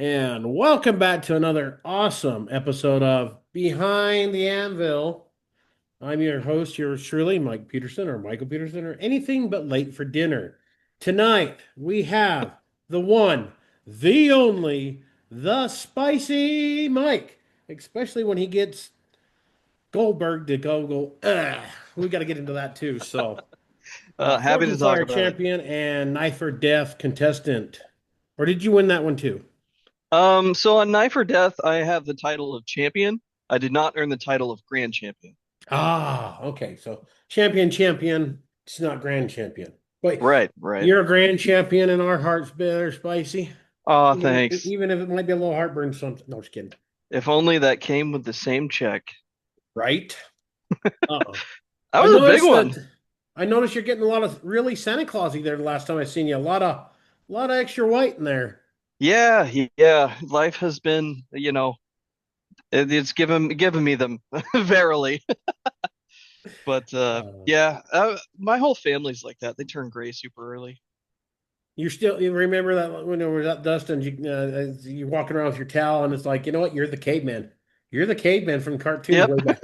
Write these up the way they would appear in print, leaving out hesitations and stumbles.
And welcome back to another awesome episode of Behind the Anvil. I'm your host, yours truly, Mike Peterson or Michael Peterson or anything but late for dinner. Tonight we have the one, the only, the spicy Mike, especially when he gets Goldberg to go, ugh. We got to get into that too. So, Happy Forge to and talk Fire about it. champion and Knife or Death contestant. Or did you win that one too? So on Knife or Death, I have the title of champion. I did not earn the title of grand champion. Ah, okay. So champion. It's not grand champion. Wait, Right, right. you're a grand champion in our hearts, bitter spicy. Oh, Even thanks. even if it might be a little heartburn, something. No, just kidding. If only that came with the same check. Right? Uh-oh. That I was a big noticed one. that. I noticed you're getting a lot of really Santa Clausy there the last time I seen you. A lot of extra white in there. Yeah, yeah. Life has been, it's given me them, verily. But Uh, yeah, my whole family's like that. They turn gray super early. you remember that when there was that dust and you walking around with your towel and it's like, you know what? You're the caveman. You're the caveman from cartoons Yep. way back.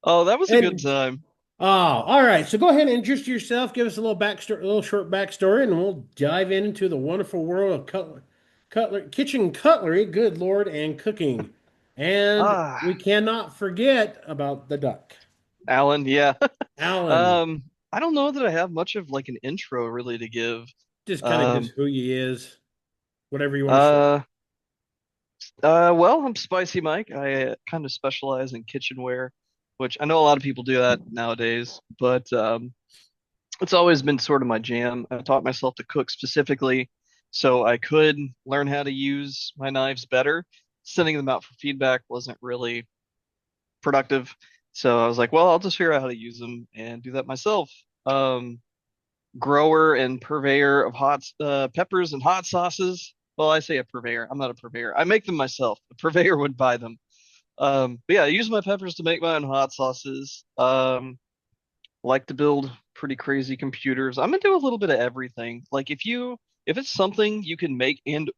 Oh, that was a good And time. Oh, all right. So go ahead and introduce yourself. Give us a little backstory, a little short backstory, and we'll dive into the wonderful world of kitchen cutlery. Good Lord, and cooking. And Ah, we cannot forget about the duck, Alan, yeah. Alan. I don't know that I have much of like an intro really to give. Just kind of just Um, who he is, whatever you want to share. uh, well, I'm Spicy Mike. I kind of specialize in kitchenware, which I know a lot of people do that nowadays, but it's always been sort of my jam. I taught myself to cook specifically so I could learn how to use my knives better. Sending them out for feedback wasn't really productive. So I was like, well, I'll just figure out how to use them and do that myself. Um, Grower and purveyor of hot peppers and hot sauces. Well, I say a purveyor. I'm not a purveyor. I make them myself. The purveyor would buy them. But yeah, I use my peppers to make my own hot sauces. Like to build pretty crazy computers. I'm gonna do a little bit of everything. Like if it's something you can make and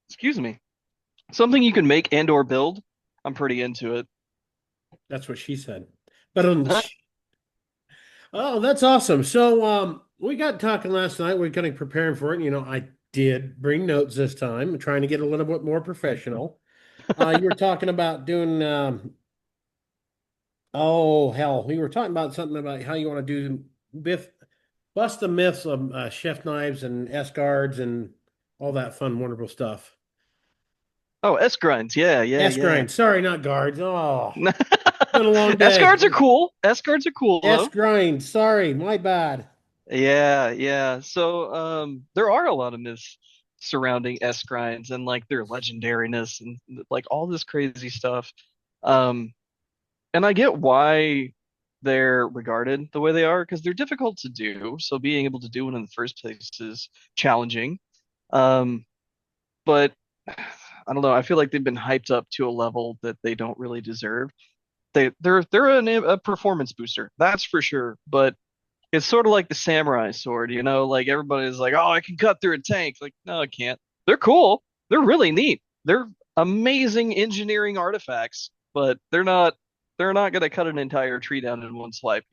excuse me, something you can make and or build, I'm pretty into it. That's what she said. But oh, that's awesome. So we got talking last night. We're kind of preparing for it. I did bring notes this time, trying to get a little bit more professional. You were talking about doing, oh, hell, we were talking about something about how you want to do bust the myths of chef knives and S guards and all that fun, wonderful stuff. Oh, S grinds. Yeah, yeah, S yeah. grind, sorry, not guards. Oh, been a long S guards are day. cool. S guards are cool S though. grind, sorry, my bad. Yeah, yeah. So, there are a lot of myths surrounding S grinds and like their legendariness and like all this crazy stuff. Um, and I get why they're regarded the way they are because they're difficult to do. So being able to do it in the first place is challenging. Um, but I don't know. I feel like they've been hyped up to a level that they don't really deserve. They're a performance booster, that's for sure. But it's sort of like the samurai sword, like everybody's like, "Oh, I can cut through a tank." Like, no, I can't. They're cool. They're really neat. They're amazing engineering artifacts, but they're not gonna cut an entire tree down in one swipe.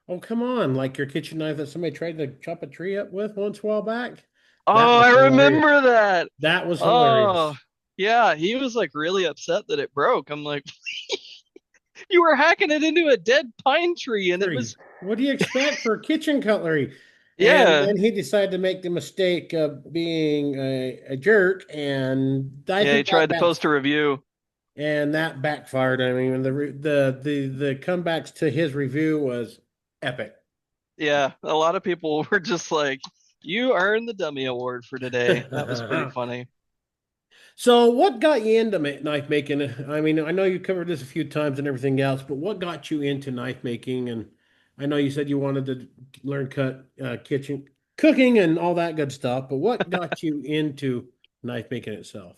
Oh, come on, like your kitchen knife that somebody tried to chop a tree up with once a while back. That Oh, was I hilarious. remember that. That was Oh, hilarious. yeah, he was like really upset that it broke. I'm like, you were hacking it into a dead pine tree and it Tree. was What do you expect for kitchen cutlery? And yeah. then he decided to make the mistake of being a jerk, and I Yeah, he think that tried to back post a review. and that backfired. I mean, the comebacks to his review was epic. Yeah, a lot of people were just like, "You earned the dummy award for today." That was pretty funny. So, what got you into knife making? I mean, I know you covered this a few times and everything else, but what got you into knife making? And I know you said you wanted to learn kitchen cooking and all that good stuff, but what got you into knife making itself?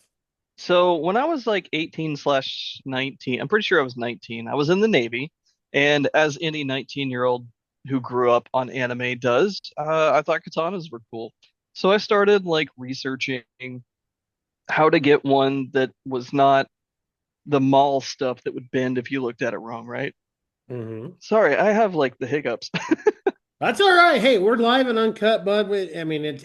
So when I was like 18/19, I'm pretty sure I was 19. I was in the Navy, and as any 19-year-old who grew up on anime does, I thought katanas were cool. So I started like researching how to get one that was not the mall stuff that would bend if you looked at it wrong, right? Hmm. Sorry, I have like the hiccups. That's all right. Hey, we're live and uncut, bud. I mean, it's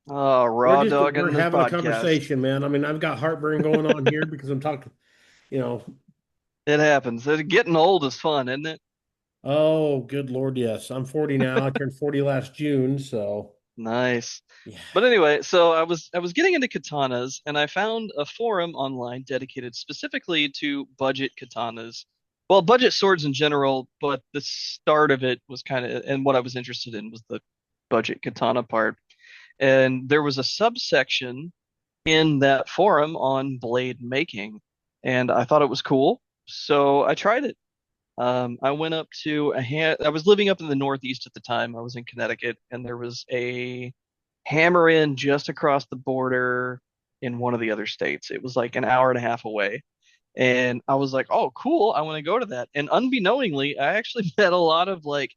we're Raw just we're dogging the having a podcast. conversation, man. I mean, I've got heartburn going on here because I'm talking, you know. It happens. Getting old is fun, isn't it? Oh, good Lord, yes. I'm 40 now. I turned 40 last June, so Nice. yeah. But anyway, so I was getting into katanas and I found a forum online dedicated specifically to budget katanas. Well, budget swords in general, but the start of it was kind of, and what I was interested in was the budget katana part. And there was a subsection in that forum on blade making, and I thought it was cool. So I tried it. I went up to I was living up in the Northeast at the time. I was in Connecticut, and there was a hammer in just across the border in one of the other states. It was like an hour and a half away. And I was like, oh, cool. I want to go to that. And unbeknowingly, I actually met a lot of like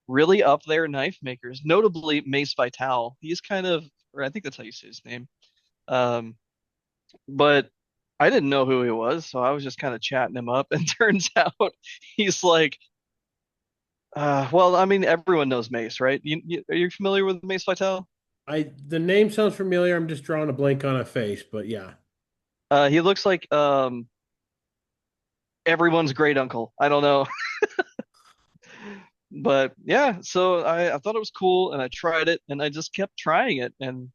really up there knife makers, notably Mace Vital. He's kind of, or I think that's how you say his name. Um, but I didn't know who he was, so I was just kind of chatting him up. And turns out he's like, well, I mean, everyone knows Mace, right? Are you familiar with Mace Vital? The name sounds familiar. I'm just drawing a blank on a face, but yeah. He looks like everyone's great uncle. I don't know. But yeah, so I thought it was cool and I tried it and I just kept trying it. And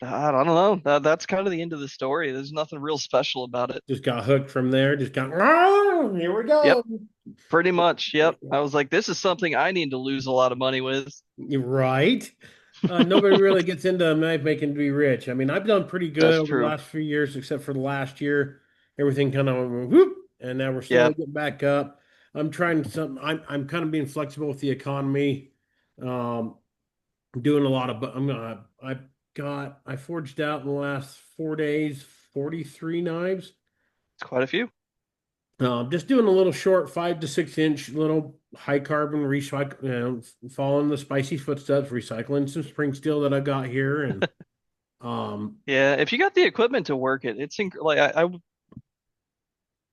I don't know. That's kind of the end of the story. There's nothing real special about it. Just got hooked from there. Just got, "Oh, here we Yep, go." pretty much. Yep. I was like, this is something I need to lose a lot of money with. You're right. Nobody really gets into knife making to be rich. I mean, I've done pretty good That's over the true. last few years, except for the last year. Everything kind of went whoop, and now we're slowly Yeah, getting back up. I'm trying some. I'm kind of being flexible with the economy. Um, doing a lot of. I forged out in the last 4 days 43 knives. it's quite a few. Just doing a little short 5 to 6 inch little high carbon recycle, following the spicy footsteps, recycling some spring steel that I got here, and um, Yeah, if you got the equipment to work it, like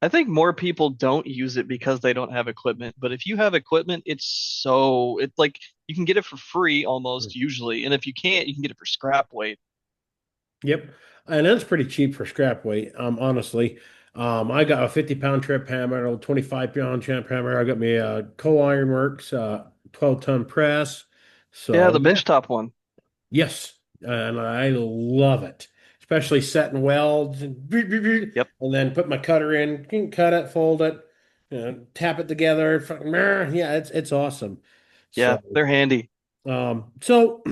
I think more people don't use it because they don't have equipment. But if you have equipment, it's like you can get it for free almost usually. And if you can't, you can get it for scrap weight. yep, and that's pretty cheap for scrap weight. Honestly, I got a 50 pound trip hammer, a 25 pound champ hammer. I got me a Co Ironworks 12-ton press. Yeah, So the yeah, benchtop one. yes, and I love it, especially setting welds Yep. and then put my cutter in, can cut it, fold it, tap it together. Yeah, it's awesome. Yeah, So, they're handy. so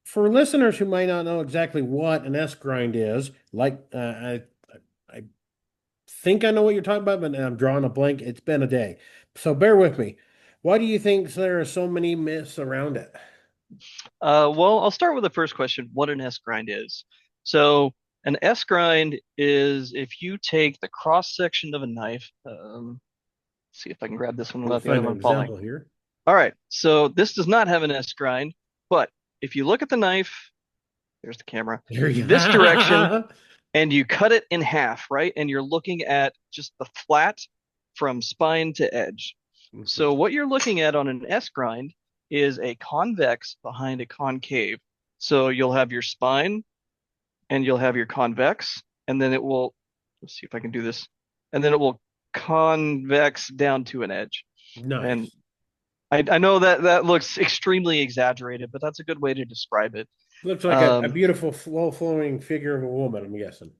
for listeners who might not know exactly what an S grind is, like I think I know what you're talking about, but I'm drawing a blank. It's been a day, so bear with me. Why do you think there are so many myths around it? Well, I'll start with the first question, what an S grind is. So, an S grind is if you take the cross section of a knife, see if I can grab this one Let me without the other find an one falling. example here. All right, so this does not have an S grind, but if you look at the knife, there's the camera, Here you this direction, go. and you cut it in half, right? And you're looking at just the flat from spine to edge. So what you're looking at on an S grind is a convex behind a concave. So you'll have your spine and you'll have your convex, and then it will, let's see if I can do this, and then it will convex down to an edge. And Nice. I know that that looks extremely exaggerated, but that's a good way to describe it. Looks like a Um, beautiful, flow flowing figure of a woman, I'm guessing.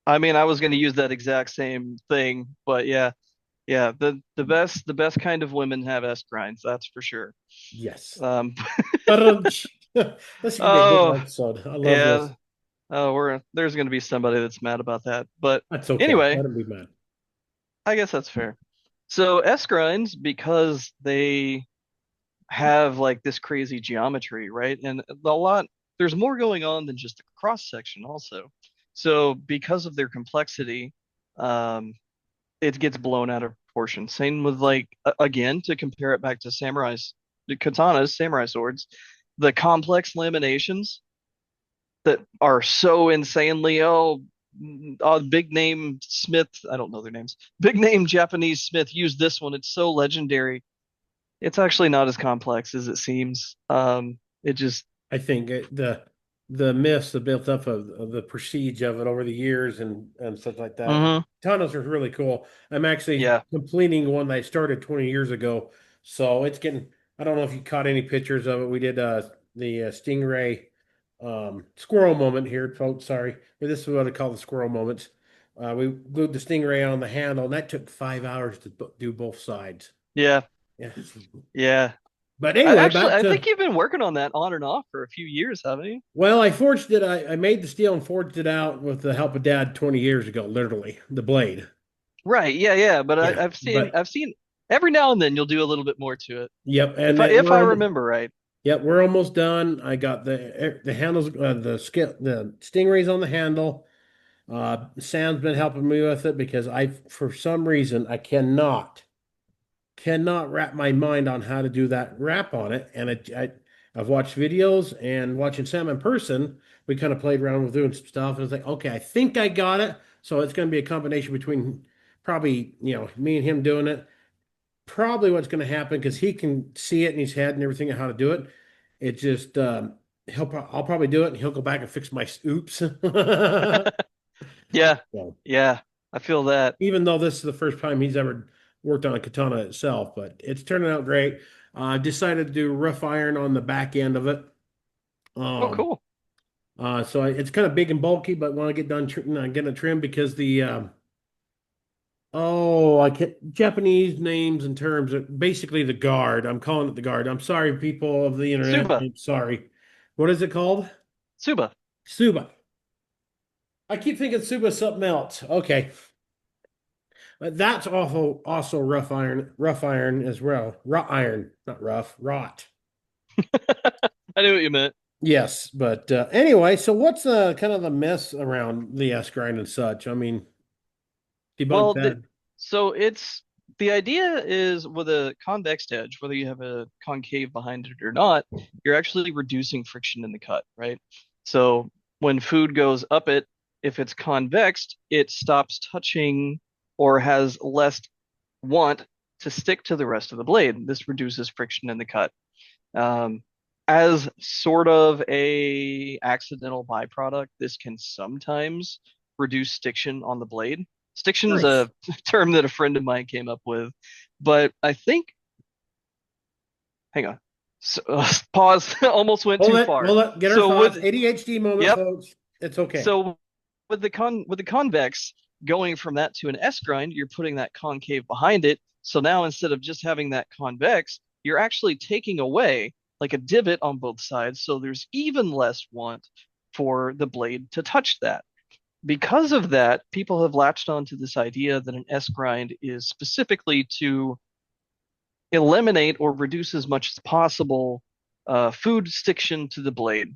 I mean, I was going to use that exact same thing, but yeah, yeah, the best kind of women have S grinds, that's for sure. Yes. Um, This is gonna be a good oh episode. I love this. yeah, we're there's going to be somebody that's mad about that, but That's okay. anyway, Let him be mad. I guess that's fair. So S grinds, because they have like this crazy geometry, right? And there's more going on than just the cross section also. So because of their complexity, um, it gets blown out of proportion. Same with like again, to compare it back to the katanas, samurai swords. the complex laminations that are so insanely big name Smith, I don't know their names. Big name Japanese Smith used this one. It's so legendary. It's actually not as complex as it seems. It just I think the myths that built up of the prestige of it over the years and such like that. mhm. Tunnels are really cool. I'm actually Yeah. completing one that I started 20 years ago, so it's getting. I don't know if you caught any pictures of it. We did the stingray squirrel moment here, folks. Sorry, but this is what I call the squirrel moments. We glued the stingray on the handle, and that took 5 hours to do both sides. Yeah. Yeah. Yeah. But anyway, back I to think you've been working on that on and off for a few years, haven't you? well, I forged it. I made the steel and forged it out with the help of Dad 20 years ago, literally, the blade. Right. Yeah, yeah. But Yeah. But I've seen every now and then you'll do a little bit more to it. yep, and If I remember right. we're almost done. I got the handles, the stingrays on the handle. Sam's been helping me with it because for some reason, I cannot wrap my mind on how to do that wrap on it. And I've watched videos and watching Sam in person, we kind of played around with doing some stuff. And it's like, okay, I think I got it. So it's going to be a combination between probably, me and him doing it. Probably what's going to happen because he can see it in his head and everything and how to do it. It just, I'll probably do it and he'll go back and fix my oops. Yeah. So, Yeah. I feel that. even though this is the first time he's ever worked on a katana itself, but it's turning out great. Decided to do rough iron on the back end of it. Oh, Um, cool. it's kind of big and bulky, but when I get done getting it trimmed because I can't Japanese names and terms. Basically, the guard. I'm calling it the guard. I'm sorry, people of the internet. Suba. I'm sorry. What is it called? Suba. Suba. I keep thinking Suba is something else. Okay. But that's also rough iron as well. Wrought iron, not rough, wrought. I knew what you meant. Yes, but anyway, so what's kind of the mess around the S grind and such? I mean, debunk Well, that. so it's the idea is with a convex edge, whether you have a concave behind it or not, you're actually reducing friction in the cut, right? So when food goes up it, if it's convexed, it stops touching or has less want to stick to the rest of the blade. This reduces friction in the cut. Um, as sort of a accidental byproduct, this can sometimes reduce stiction on the blade. Stiction's Nice. a term that a friend of mine came up with, but I think, hang on, pause, almost went too far. Hold it, get our So thoughts. with, ADHD moment, yep. folks. It's okay. So with the convex going from that to an S grind, you're putting that concave behind it. So now instead of just having that convex, you're actually taking away like a divot on both sides. So there's even less want for the blade to touch that. Because of that, people have latched onto this idea that an S grind is specifically to eliminate or reduce as much as possible food stiction to the blade,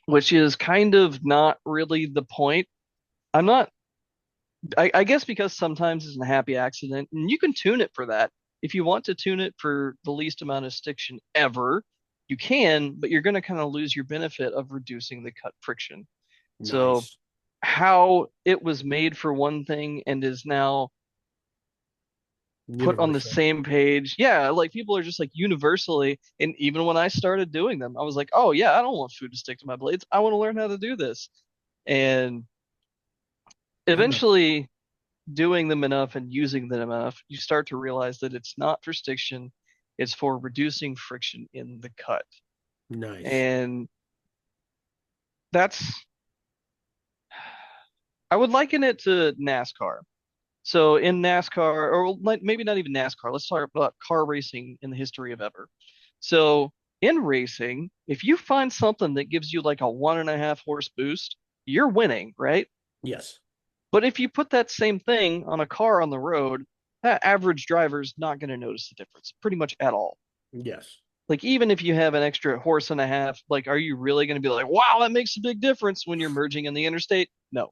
which is kind of not really the point. I'm not I guess because sometimes it's a happy accident, and you can tune it for that. If you want to tune it for the least amount of stiction ever, you can, but you're going to kind of lose your benefit of reducing the cut friction. So, Nice. how it was made for one thing and is now put on the Universal. same page, yeah, like people are just like universally, and even when I started doing them, I was like, oh, yeah, I don't want food to stick to my blades. I want to learn how to do this. And I'm a eventually, doing them enough and using them enough, you start to realize that it's not for stiction, it's for reducing friction in the cut. nice. And that's, I would liken it to NASCAR. So in NASCAR, or maybe not even NASCAR, let's talk about car racing in the history of ever. So in racing, if you find something that gives you like a 1.5 horse boost, you're winning, right? Yes. But if you put that same thing on a car on the road, that average driver's not going to notice the difference pretty much at all. Yes. Like even if you have an extra horse and a half, like are you really going to be like, "Wow, that makes a big difference when you're merging in the interstate?" No.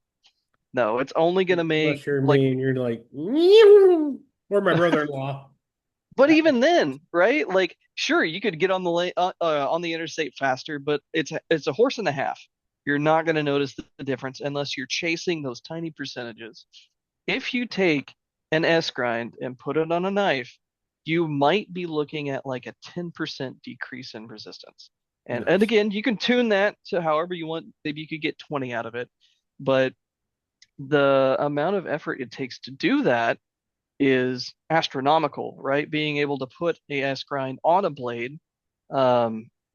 No, it's only going to make Unless you're like me and you're like, "Meow," or my brother-in-law. But even then, right? Like, sure, you could get on the interstate faster, but it's a horse and a half. You're not going to notice the difference unless you're chasing those tiny percentages. If you take an S grind and put it on a knife, you might be looking at like a 10% decrease in resistance. And Nice. again, you can tune that to however you want. Maybe you could get 20 out of it, but the amount of effort it takes to do that is astronomical, right? Being able to put a S grind on a blade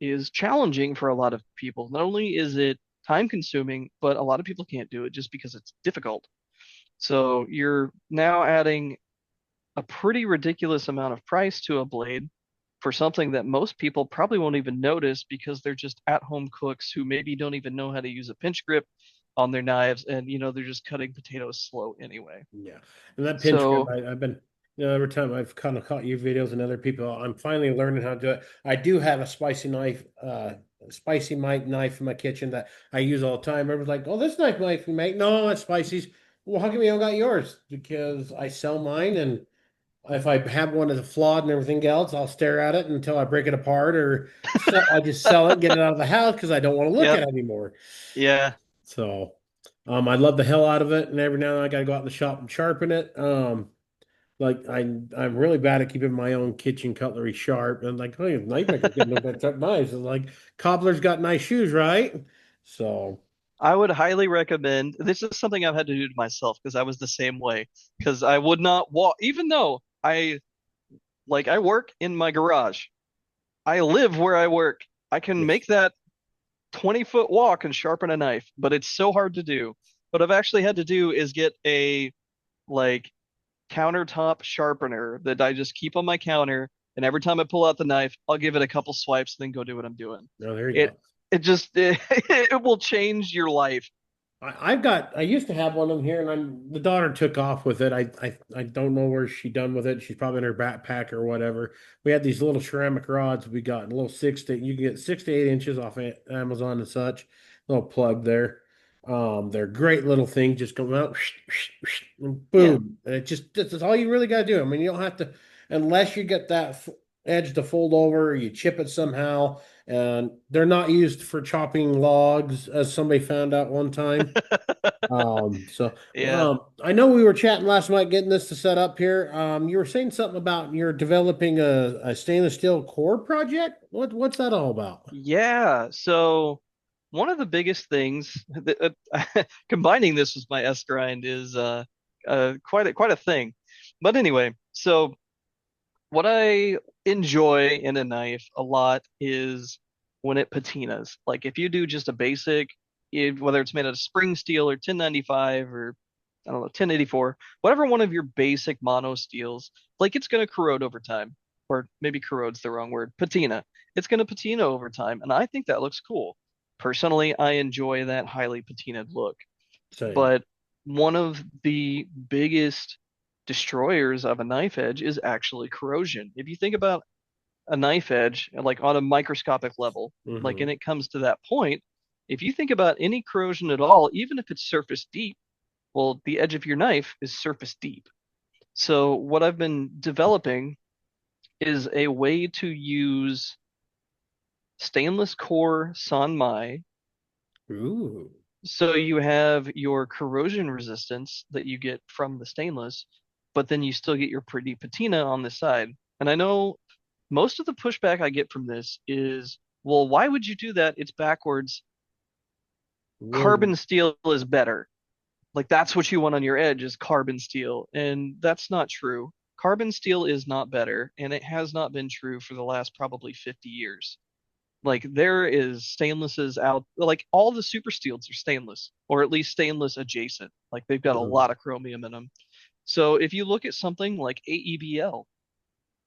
is challenging for a lot of people. Not only is it time consuming, but a lot of people can't do it just because it's difficult. So you're now adding a pretty ridiculous amount of price to a blade for something that most people probably won't even notice because they're just at-home cooks who maybe don't even know how to use a pinch grip on their knives and they're just cutting potatoes slow anyway. Yeah. And that pinch grip, So I've been, every time I've kind of caught you videos and other people, I'm finally learning how to do it. I do have a spicy knife, spicy Mike knife in my kitchen that I use all the time. Everyone's like, "Oh, this knife you make." No, it's spicy's. Well, how come you don't got yours? Because I sell mine, and if I have one that's flawed and everything else, I'll stare at it until I break it apart, or I just sell it and get it out of the house because I don't want to look at yep, it anymore. yeah. So, I love the hell out of it, and every now and then I got to go out in the shop and sharpen it. Like I'm really bad at keeping my own kitchen cutlery sharp, and like, oh, knife maker's getting no better at knives. And like, cobbler's got nice shoes, right? So, I would highly recommend. This is something I've had to do to myself because I was the same way. Because I would not walk, even though I work in my garage. I live where I work. I can yes. make that 20-foot walk and sharpen a knife, but it's so hard to do. What I've actually had to do is get a like countertop sharpener that I just keep on my counter, and every time I pull out the knife, I'll give it a couple swipes, then go do what I'm doing. No, there you It go. it just it will change your life. I used to have one of them here, and the daughter took off with it. I don't know where she done with it. She's probably in her backpack or whatever. We had these little ceramic rods we got, a little you can get 6 to 8 inches off Amazon and such. Little plug there. They're great little things. Just come out, and Yeah. boom, and that's all you really got to do. I mean, you don't have to, unless you get that edge to fold over, or you chip it somehow. And they're not used for chopping logs, as somebody found out one time. Yeah. I know we were chatting last night getting this to set up here. You were saying something about you're developing a stainless steel core project. What's that all about? Yeah. So one of the biggest things that, combining this with my S grind is quite a thing. But anyway, so what I enjoy in a knife a lot is when it patinas. Like if you do just a basic, whether it's made out of spring steel or 1095 or I don't know, 1084, whatever one of your basic mono steels, like it's going to corrode over time. Or maybe corrode's the wrong word, patina. It's going to patina over time. And I think that looks cool. Personally, I enjoy that highly patinaed look. Same. But one of the biggest destroyers of a knife edge is actually corrosion. If you think about a knife edge, like on a microscopic level, like Hmm. and it comes to that point, if you think about any corrosion at all, even if it's surface deep, well, the edge of your knife is surface deep. So what I've been developing is a way to use stainless core san-mai. Ooh. So you have your corrosion resistance that you get from the stainless, but then you still get your pretty patina on the side. And I know most of the pushback I get from this is, well, why would you do that? It's backwards. Well, Carbon steel is better. Like that's what you want on your edge is carbon steel. And that's not true. Carbon steel is not better, and it has not been true for the last probably 50 years. Like there is stainlesses out, like all the super steels are stainless, or at least stainless adjacent. Like they've got a mhm. lot of chromium in them. So if you look at something like AEBL,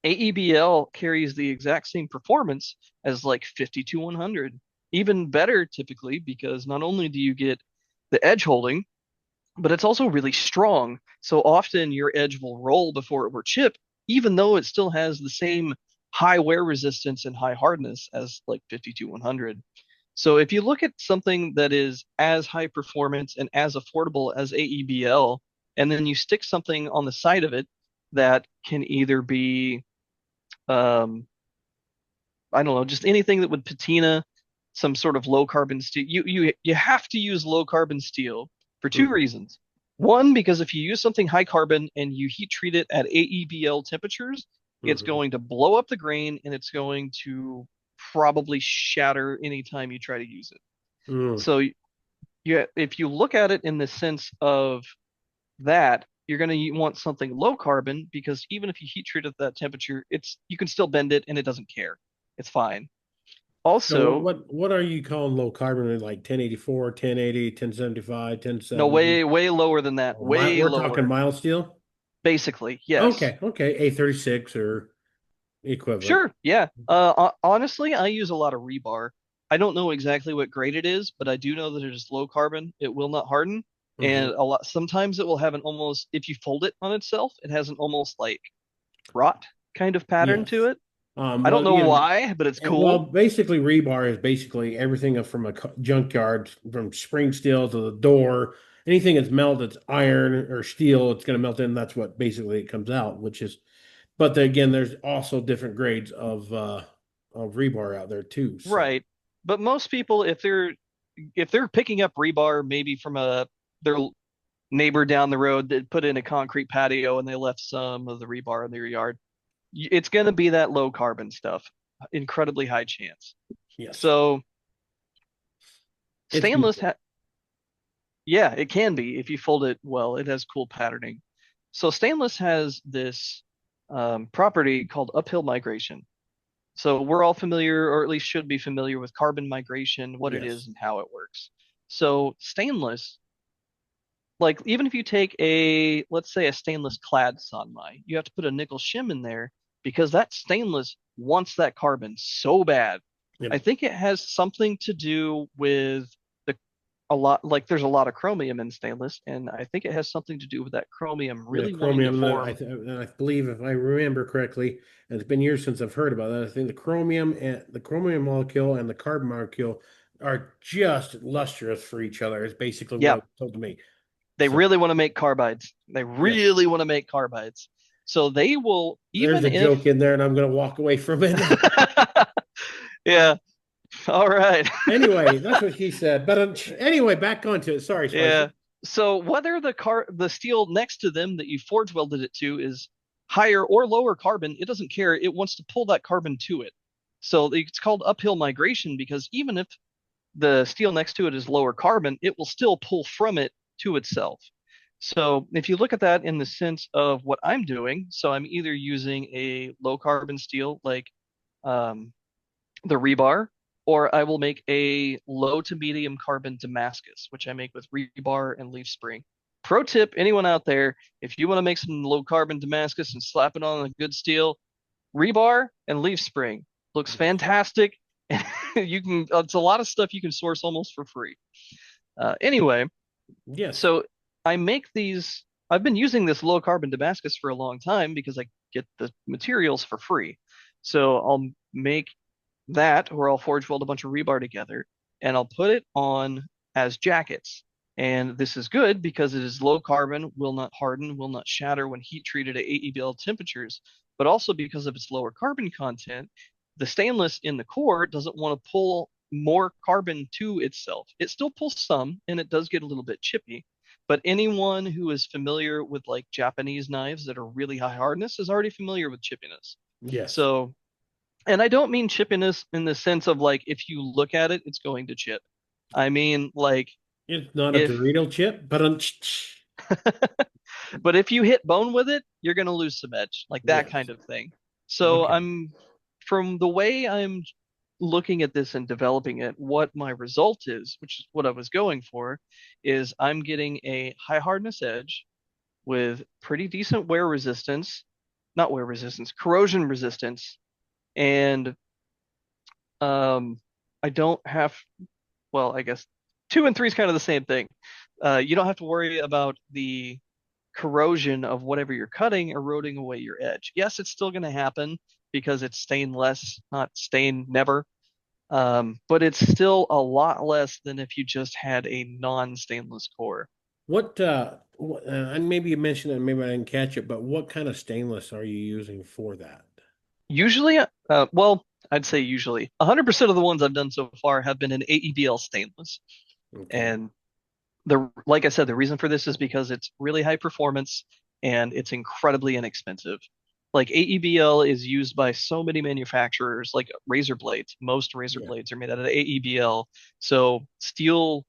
AEBL carries the exact same performance as like 52-100, even better typically because not only do you get the edge holding, but it's also really strong. So often your edge will roll before it will chip, even though it still has the same high wear resistance and high hardness as like 52-100. So if you look at something that is as high performance and as affordable as AEBL, and then you stick something on the side of it that can either be Um, I don't know, just anything that would patina some sort of low carbon steel. You have to use low carbon steel for two Hmm. reasons. One, because if you use something high carbon and you heat treat it at AEBL temperatures, it's Hmm. going to blow up the grain and it's going to probably shatter anytime you try to use it. Hmm. So if you look at it in the sense of that, you're going to want something low carbon because even if you heat treat it at that temperature, it's you can still bend it and it doesn't care. It's fine. So what Also, what what are you calling low carbon? Like 1084, 1080, 1075, no, 1070? way lower than that. Oh, Way we're talking lower. mild steel? Basically, yes. Okay, okay. A36 or equivalent. Sure, yeah. Honestly, I use a lot of rebar. I don't know exactly what grade it is, but I do know that it is low carbon. It will not harden, and Hmm. a lot sometimes it will have an almost if you fold it on itself, it has an almost like rot kind of pattern to Yes. it. I don't Well, know why, but it's well, cool. basically rebar is basically everything from a junkyard, from spring steel to the door. Anything that's melted, it's iron or steel, it's going to melt in. That's what basically it comes out, which is, but again, there's also different grades of rebar out there too. So Right. But most people, if they're picking up rebar maybe from their neighbor down the road that put in a concrete patio and they left some of the rebar in their yard, it's going to be that low carbon stuff. Incredibly high chance. yes, So it's stainless, beautiful. yeah, it can be if you fold it well. It has cool patterning. So stainless has this property called uphill migration. So we're all familiar, or at least should be familiar with carbon migration, what it is Yes. and how it works. So stainless, like even if you take let's say a stainless clad san-mai, you have to put a nickel shim in there because that stainless wants that carbon so bad. I Yep. think it has something to do with the a lot like there's a lot of chromium in stainless, and I think it has something to do with that chromium Yeah, really wanting to chromium. form. And I believe, if I remember correctly, and it's been years since I've heard about that. I think the chromium molecule and the carbon molecule are just lustrous for each other. Is basically what Yeah, it was told to me. they So really want to make carbides. They yes, really want to make carbides. So they will, there's even a joke if, in there, and I'm going to walk away from it. yeah, all right. Anyway, that's what he said. But anyway, back onto it. Sorry, Yeah. Spicy. So whether the steel next to them that you forge welded it to is higher or lower carbon, it doesn't care. It wants to pull that carbon to it. So it's called uphill migration because even if the steel next to it is lower carbon, it will still pull from it to itself. So if you look at that in the sense of what I'm doing, so I'm either using a low carbon steel like um, the rebar, or I will make a low to medium carbon Damascus, which I make with rebar and leaf spring. Pro tip, anyone out there, if you want to make some low carbon Damascus and slap it on a good steel, rebar and leaf spring looks Yes. fantastic. You can, it's a lot of stuff you can source almost for free. Anyway, Yes. so I make these, I've been using this low carbon Damascus for a long time because I get the materials for free. So I'll make that, or I'll forge weld a bunch of rebar together and I'll put it on as jackets. And this is good because it is low carbon, will not harden, will not shatter when heat treated at AEBL temperatures, but also because of its lower carbon content, the stainless in the core doesn't want to pull more carbon to itself. It still pulls some and it does get a little bit chippy, but anyone who is familiar with like Japanese knives that are really high hardness is already familiar with chippiness. Yes. So and I don't mean chippiness in the sense of like if you look at it, it's going to chip. I mean like It's not a if, Dorito chip, but but if you hit bone with it, you're going to lose some edge, like that yes. kind of thing. So Okay. from the way I'm looking at this and developing it, what my result is, which is what I was going for, is I'm getting a high hardness edge with pretty decent wear resistance, not wear resistance, corrosion resistance, and I don't have well, I guess two and three is kind of the same thing. You don't have to worry about the corrosion of whatever you're cutting eroding away your edge. Yes, it's still going to happen because it's stainless, not stain never. But it's still a lot less than if you just had a non-stainless core. And maybe you mentioned it, maybe I didn't catch it, but what kind of stainless are you using for that? Usually, well, I'd say usually 100% of the ones I've done so far have been an AEBL stainless. Okay. And like I said, the reason for this is because it's really high performance and it's incredibly inexpensive. Like AEBL is used by so many manufacturers, like razor blades. Most razor Yeah. blades are made out of AEBL. So steel,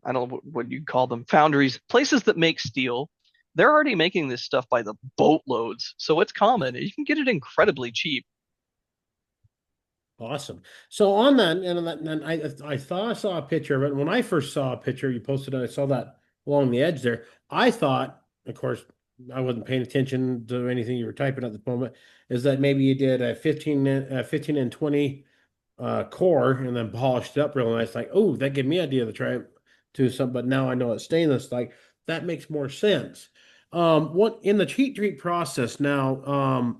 I don't know what you call them, foundries, places that make steel, they're already making this stuff by the boatloads. So it's common. You can get it incredibly cheap. Awesome. So on that, and I thought I saw a picture of it. When I first saw a picture you posted, and I saw that along the edge there. I thought, of course, I wasn't paying attention to anything you were typing at the moment. Is that maybe you did a 15 and 20 core and then polished it up real nice? Like, oh, that gave me an idea to try it to some. But now I know it's stainless. Like that makes more sense. What in the heat treat process now?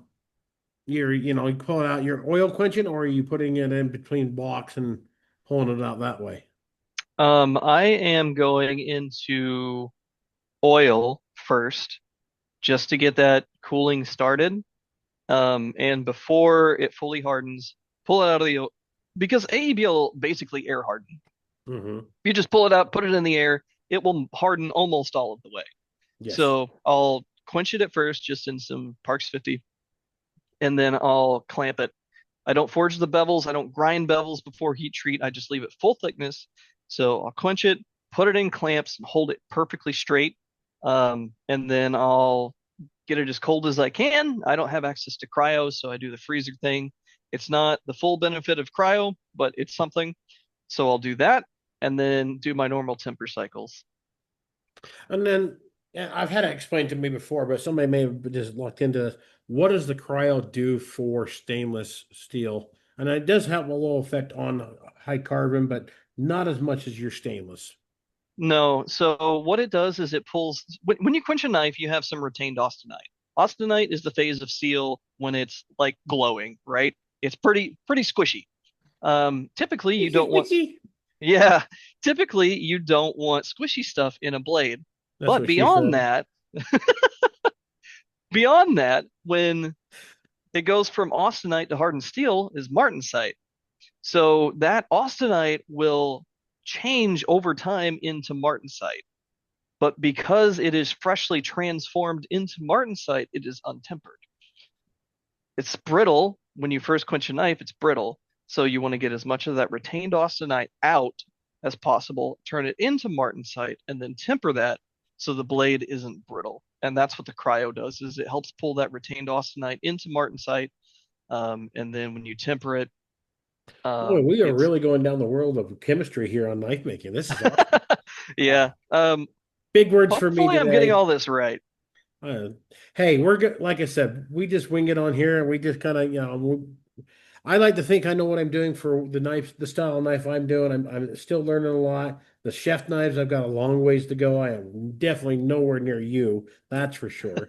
You pull it out, you're oil quenching, or are you putting it in between blocks and pulling it out that way? I am going into oil first just to get that cooling started. And before it fully hardens, pull it out of the because AEB will basically air harden. Hmm. If you just pull it out, put it in the air, it will harden almost all of the way. Yes. So I'll quench it at first, just in some Parks 50, and then I'll clamp it. I don't forge the bevels. I don't grind bevels before heat treat. I just leave it full thickness. So I'll quench it, put it in clamps, and hold it perfectly straight. And then I'll get it as cold as I can. I don't have access to cryo, so I do the freezer thing. It's not the full benefit of cryo, but it's something. So I'll do that and then do my normal temper cycles. And then yeah, I've had it explained to me before, but somebody may have just looked into this. What does the cryo do for stainless steel? And it does have a little effect on high carbon, but not as much as your stainless. No, so what it does is it pulls when you quench a knife, you have some retained austenite. Austenite is the phase of steel when it's like glowing, right? It's pretty squishy. Typically you Squishy, don't want squishy. yeah, typically you don't want squishy stuff in a blade. That's But what she said. beyond that, when it goes from austenite to hardened steel is martensite. So that austenite will change over time into martensite. But because it is freshly transformed into martensite, it is untempered. It's brittle. When you first quench a knife, it's brittle. So you want to get as much of that retained austenite out as possible, turn it into martensite, and then temper that so the blade isn't brittle. And that's what the cryo does is it helps pull that retained austenite into martensite. And then when you temper it, Boy, we are it's really going down the world of chemistry here on knife making. This is awesome. yeah. Big words for me Hopefully I'm getting today. all this right. Uh, hey, we're good. Like I said, we just wing it on here, and we just kind of, I like to think I know what I'm doing for the knife, the style of knife I'm doing. I'm still learning a lot. The chef knives, I've got a long ways to go. I am definitely nowhere near you, that's for sure.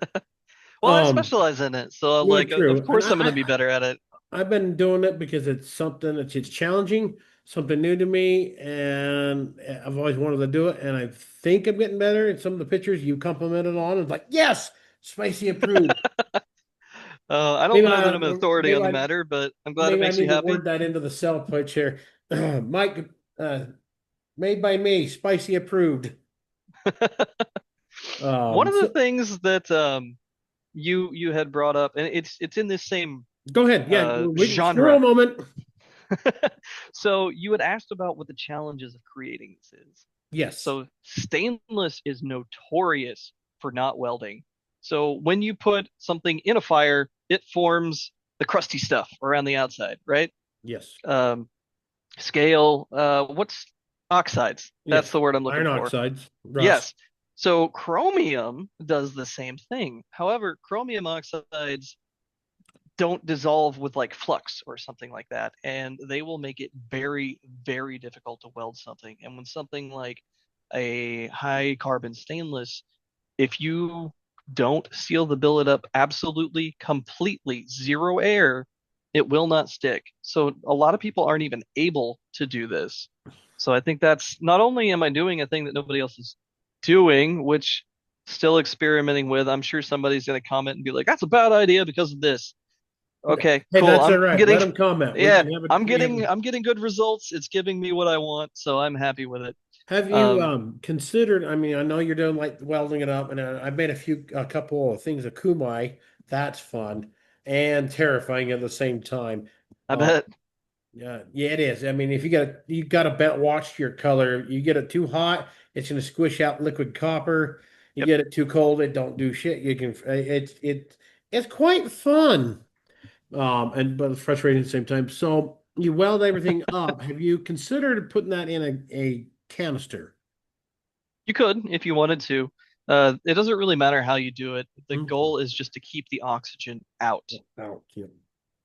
Well, I Um, specialize in it, so yeah, like, of true. And course I'm gonna be better at it. I've been doing it because it's something it's challenging, something new to me, and I've always wanted to do it. And I think I'm getting better. And some of the pictures you complimented on, it's like, yes, spicy approved. I don't Maybe know that I I'm an authority on maybe the I matter, but I'm glad it maybe I makes you need to happy. word that into the cell pitch here. Mike, uh, made by me, spicy approved. One of the So things that you had brought up, and it's in this same go ahead. Yeah, squirrel genre. moment. So you had asked about what the challenges of creating this is. Yes, So stainless is notorious for not welding. So when you put something in a fire, it forms the crusty stuff around the outside, right? yes, Um, Scale, what's oxides? That's yes. the word I'm looking Iron for. oxides, rust. Yes. So chromium does the same thing. However, chromium oxides don't dissolve with like flux or something like that, and they will make it very difficult to weld something. And when something like a high carbon stainless, if you don't seal the billet up absolutely completely zero air, it will not stick. So a lot of people aren't even able to do this. So I think that's not only am I doing a thing that nobody else is doing, which still experimenting with. I'm sure somebody's going to comment and be like, that's a bad idea because of this. Okay, Hey, cool. that's all right. Let them comment. We Yeah, can have it. We have. I'm getting good results. It's giving me what I want, so I'm happy with it. Have you Um, considered? I mean, I know you're doing like welding it up, and I've made a couple of things of kumai. That's fun and terrifying at the same time. I Uh, bet. yeah, yeah, it is. I mean, if you got to bet watch your color. You get it too hot, it's going to squish out liquid copper. You Yep. get it too cold, it don't do shit. You can it's quite fun. And but it's frustrating at the same time. So you weld everything up. Have you considered putting that in a canister? You could if you wanted to. It doesn't really matter how you do it. The Mhm. goal is just to keep the oxygen out. Out, yeah.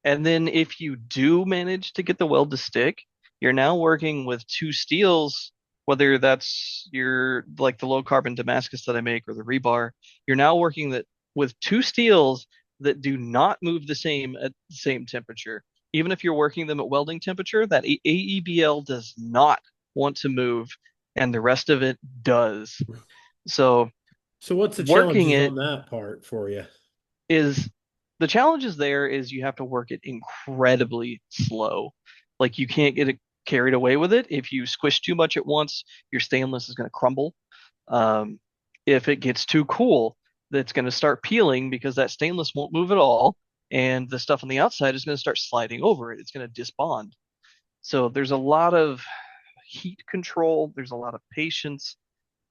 And then if you do manage to get the weld to stick, you're now working with two steels, whether that's your like the low carbon Damascus that I make or the rebar, you're now working that with two steels that do not move the same at the same temperature. Even if you're working them at welding temperature, that AEBL does not want to move, and the rest of it does. So So what's the working challenges it on that part for you? is the challenge is there is you have to work it incredibly slow. Like you can't get it carried away with it. If you squish too much at once, your stainless is going to crumble. Um, if it gets too cool, that's going to start peeling because that stainless won't move at all, and the stuff on the outside is going to start sliding over it. It's going to disbond. So there's a lot of heat control. There's a lot of patience.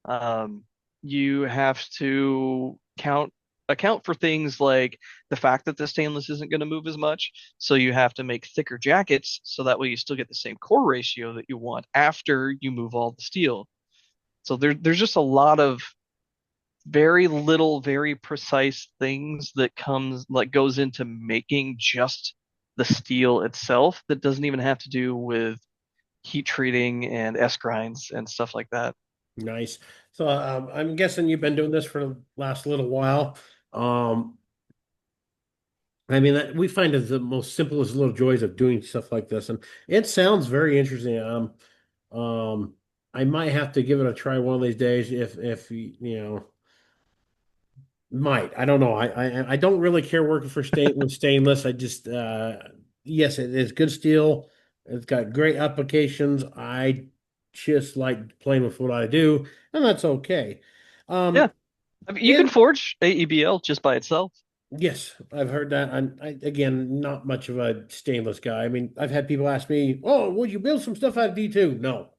Um, you have to account for things like the fact that the stainless isn't going to move as much. So you have to make thicker jackets so that way you still get the same core ratio that you want after you move all the steel. So there's just a lot of very little, very precise things that goes into making just the steel itself that doesn't even have to do with heat treating and S grinds and stuff like that. Nice. So I'm guessing you've been doing this for the last little while. Um, I mean, we find it the most simplest little joys of doing stuff like this, and it sounds very interesting. Um, I might have to give it a try one of these days if you know. Might. I don't know. I don't really care working for stainless. I just yes, it is good steel. It's got great applications. I just like playing with what I do, and that's okay. Yeah. Um I mean, you can in forge AEBL just by itself. yes, I've heard that. Again, not much of a stainless guy. I mean, I've had people ask me, "Oh, would you build some stuff out of D2?" No.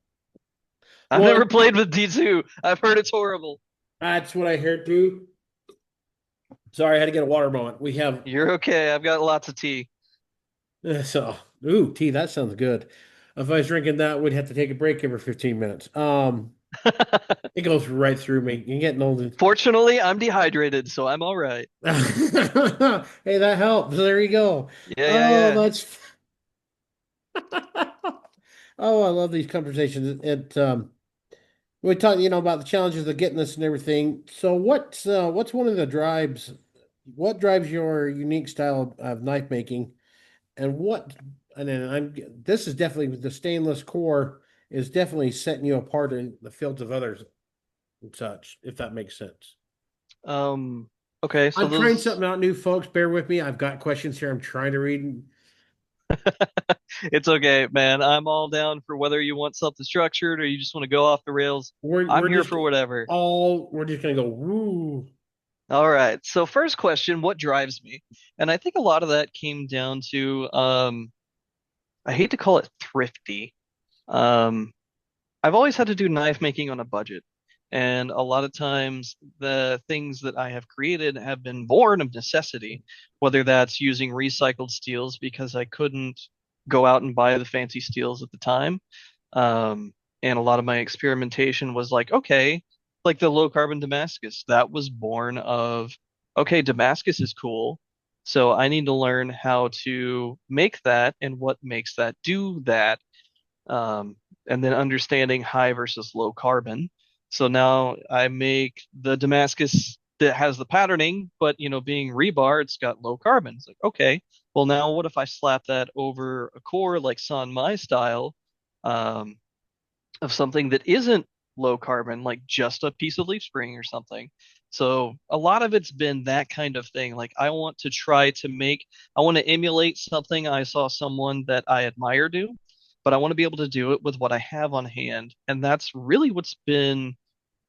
I've never One, played with D2. I've heard it's horrible. that's what I heard too. Sorry, I had to get a water moment. We have You're okay. I've got lots of tea. So, ooh, tea, that sounds good. If I was drinking that, we'd have to take a break every 15 minutes. It goes right through me. You're getting old. Fortunately, I'm dehydrated, so I'm all right. Hey, that helps. There you go. Yeah, yeah, Oh, yeah. that's oh, I love these conversations. We talk, about the challenges of getting this and everything. So what's one of the drives, what drives your unique style of knife making? And what, and then this is definitely the stainless core is definitely setting you apart in the fields of others and such, if that makes sense. Um, okay, so I'm trying those something out new, folks. Bear with me. I've got questions here. I'm trying to read. it's okay, man. I'm all down for whether you want something structured or you just want to go off the rails. We're I'm we're here just for whatever. we're just gonna go woo. All right. So first question, what drives me? And I think a lot of that came down to I hate to call it thrifty. Um, I've always had to do knife making on a budget. And a lot of times, the things that I have created have been born of necessity, whether that's using recycled steels because I couldn't go out and buy the fancy steels at the time. And a lot of my experimentation was like, okay, like the low carbon Damascus, that was born of, okay, Damascus is cool. So I need to learn how to make that and what makes that do that, and then understanding high versus low carbon. So now I make the Damascus that has the patterning, but being rebar, it's got low carbon. It's like, okay, well now what if I slap that over a core like san-mai style, um, of something that isn't low carbon, like just a piece of leaf spring or something. So a lot of it's been that kind of thing. Like I want to try to make, I want to emulate something I saw someone that I admire do, but I want to be able to do it with what I have on hand. And that's really what's been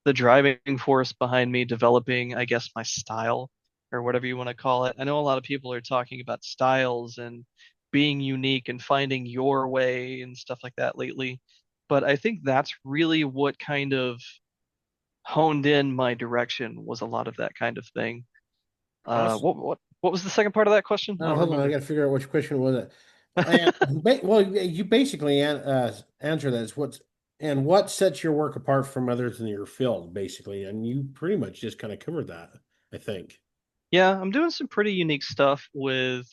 the driving force behind me developing, I guess, my style or whatever you want to call it. I know a lot of people are talking about styles and being unique and finding your way and stuff like that lately. But I think that's really what kind of honed in my direction was a lot of that kind of thing. Awesome. What was the second part of that question? I don't Hold on, I remember. got to figure out which question was it. And well, you basically answer that. Is what sets your work apart from others in your field, basically, and you pretty much just kind of covered that, I think. Yeah, I'm doing some pretty unique stuff with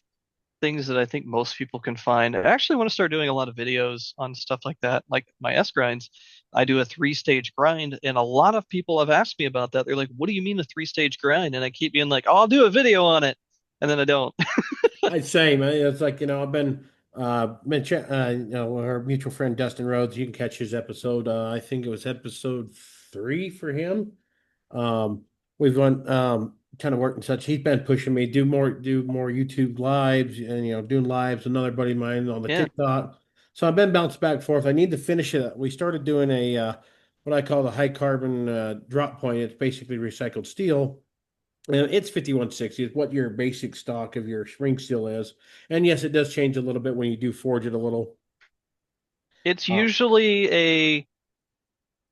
things that I think most people can find. I actually want to start doing a lot of videos on stuff like that, like my S grinds. I do a three-stage grind, and a lot of people have asked me about that. They're like, "What do you mean a three-stage grind?" And I keep being like, "Oh, I'll do a video on it," and then I don't. I'd say, man, it's like, I've our mutual friend Dustin Rhodes, you can catch his episode. I think it was episode 3 for him. Um, we've done kind of work and such. He's been pushing me do more YouTube lives and doing lives. Another buddy of mine on the Yeah, TikTok. So I've been bounced back and forth. I need to finish it. We started doing a what I call the high carbon drop point. It's basically recycled steel. And it's 5160 is what your basic stock of your spring steel is. And yes, it does change a little bit when you do forge it a little. it's Uh, usually a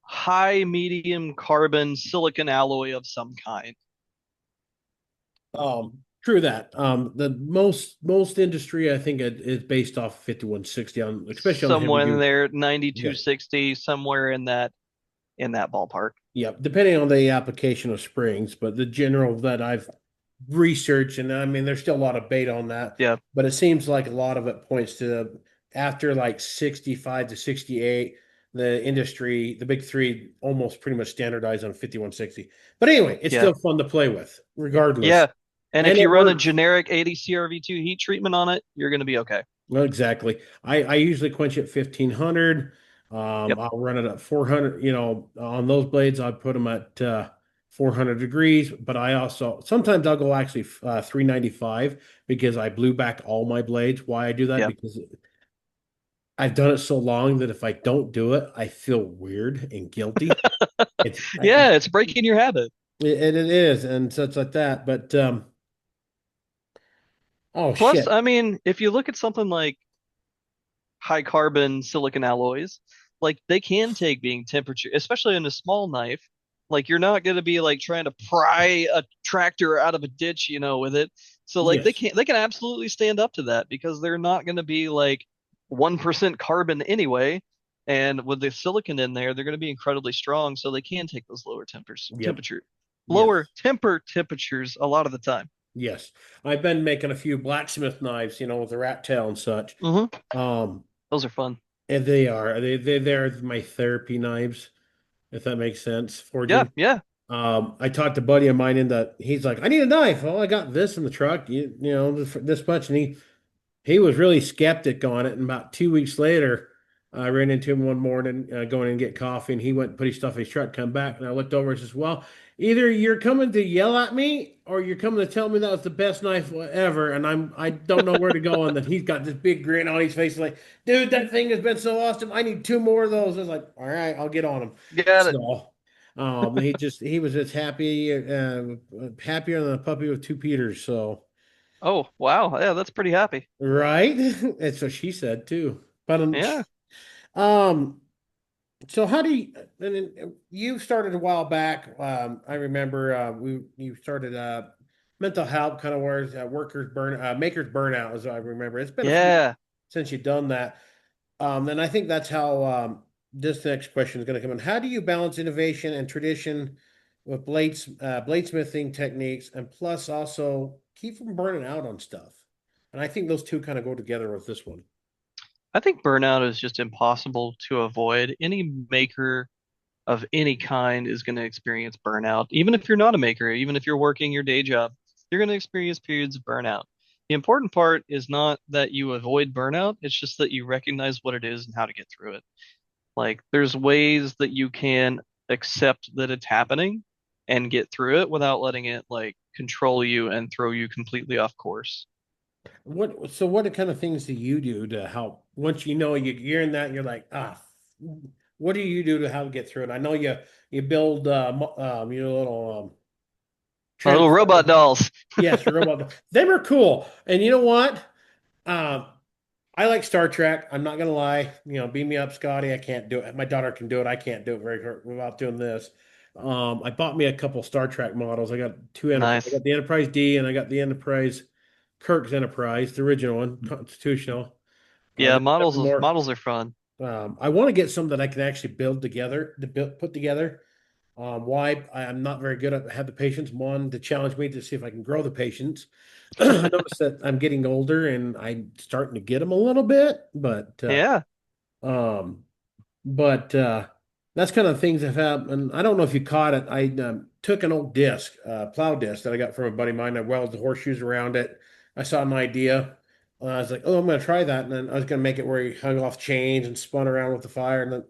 high medium carbon silicon alloy of some kind. true that. The most industry I think is based off 5160 on especially on the heavy Somewhere in duty. there, Yeah. 9260, somewhere in that ballpark. Yeah, depending on the application of springs, but the general that I've researched, and I mean, there's still a lot of debate on that, Yeah, but it seems like a lot of it points to after like 65 to 68, the industry, the big three, almost pretty much standardized on 5160. But anyway, it's yeah, still fun to play with, regardless, yeah. And and if it you run a works. generic 80 CRV2 heat treatment on it, you're going to be okay. Well, exactly. I usually quench it 1500. Yep, I'll run it at 400. On those blades, I put them at 400 degrees. But I also sometimes I'll go actually 395 because I blew back all my blades. Why I do that? yep. Because I've done it so long that if I don't do it, I feel weird and guilty. It's Yeah, it's breaking your habit. it is, and such like that. But oh Plus, shit, I mean, if you look at something like high carbon silicon alloys, like they can take being temperature, especially in a small knife. Like you're not going to be like trying to pry a tractor out of a ditch, with it. So like yes, they can absolutely stand up to that because they're not going to be like 1% carbon anyway. And with the silicon in there, they're going to be incredibly strong, so they can take those yep, lower yes. temperatures a lot of the time. Yes, I've been making a few blacksmith knives, with the rat tail and such. Hmm. Um, Those are fun. and they're my therapy knives, if that makes sense. Yeah, Forging. yeah, I talked to a buddy of mine in that he's like, I need a knife. Oh, I got this in the truck, this much, and he was really skeptic on it. And about 2 weeks later, I ran into him one morning going and get coffee, and he went and put his stuff in his truck, come back, and I looked over and says, "Well, either you're coming to yell at me, or you're coming to tell me that was the best knife ever." And I don't know where to go. And then he's got this big grin on his face, like, "Dude, that thing has been so awesome. I need two more of those." I was like, "All right, I'll get on them." got it. So. He was just happier than a puppy with two Peters. So Oh, wow. Yeah, that's pretty happy. right, that's what she said too. But Yeah. um, so how do you? And then you started a while back. I remember we you started mental health kind of where makers burnout, as I remember. It's been a few Yeah. since you've done that. And I think that's how this next question is going to come in. How do you balance innovation and tradition with bladesmithing techniques, and plus also keep from burning out on stuff? And I think those two kind of go together with this one. I think burnout is just impossible to avoid. Any maker of any kind is going to experience burnout. Even if you're not a maker, even if you're working your day job, you're going to experience periods of burnout. The important part is not that you avoid burnout, it's just that you recognize what it is and how to get through it. Like, there's ways that you can accept that it's happening, and get through it without letting it like control you and throw you completely off course. What kind of things do you do to help once you know you're in that, you're like, what do you do to help get through it? I know you build your little My little robot transformer. dolls. Yes, your robot. They were cool. And you know what? Um, I like Star Trek. I'm not gonna lie. Beam me up, Scotty. I can't do it. My daughter can do it. I can't do it without doing this. I bought me a couple Star Trek models. I got two Enterprise. I Nice. got the Enterprise D and I got the Enterprise Kirk's Enterprise, the original one, Constitutional. Yeah, There's several more. models are fun. I want to get some that I can actually build together, put together. Why I'm not very good at have the patience. One to challenge me to see if I can grow the patience. I noticed that I'm getting older and I'm starting to get them a little bit, Yeah. um, but that's kind of things I've had. And I don't know if you caught it. I took an old disc, plow disc that I got from a buddy of mine. I welded the horseshoes around it. I saw an idea. I was like, oh, I'm going to try that. And then I was going to make it where he hung off chains and spun around with the fire. And then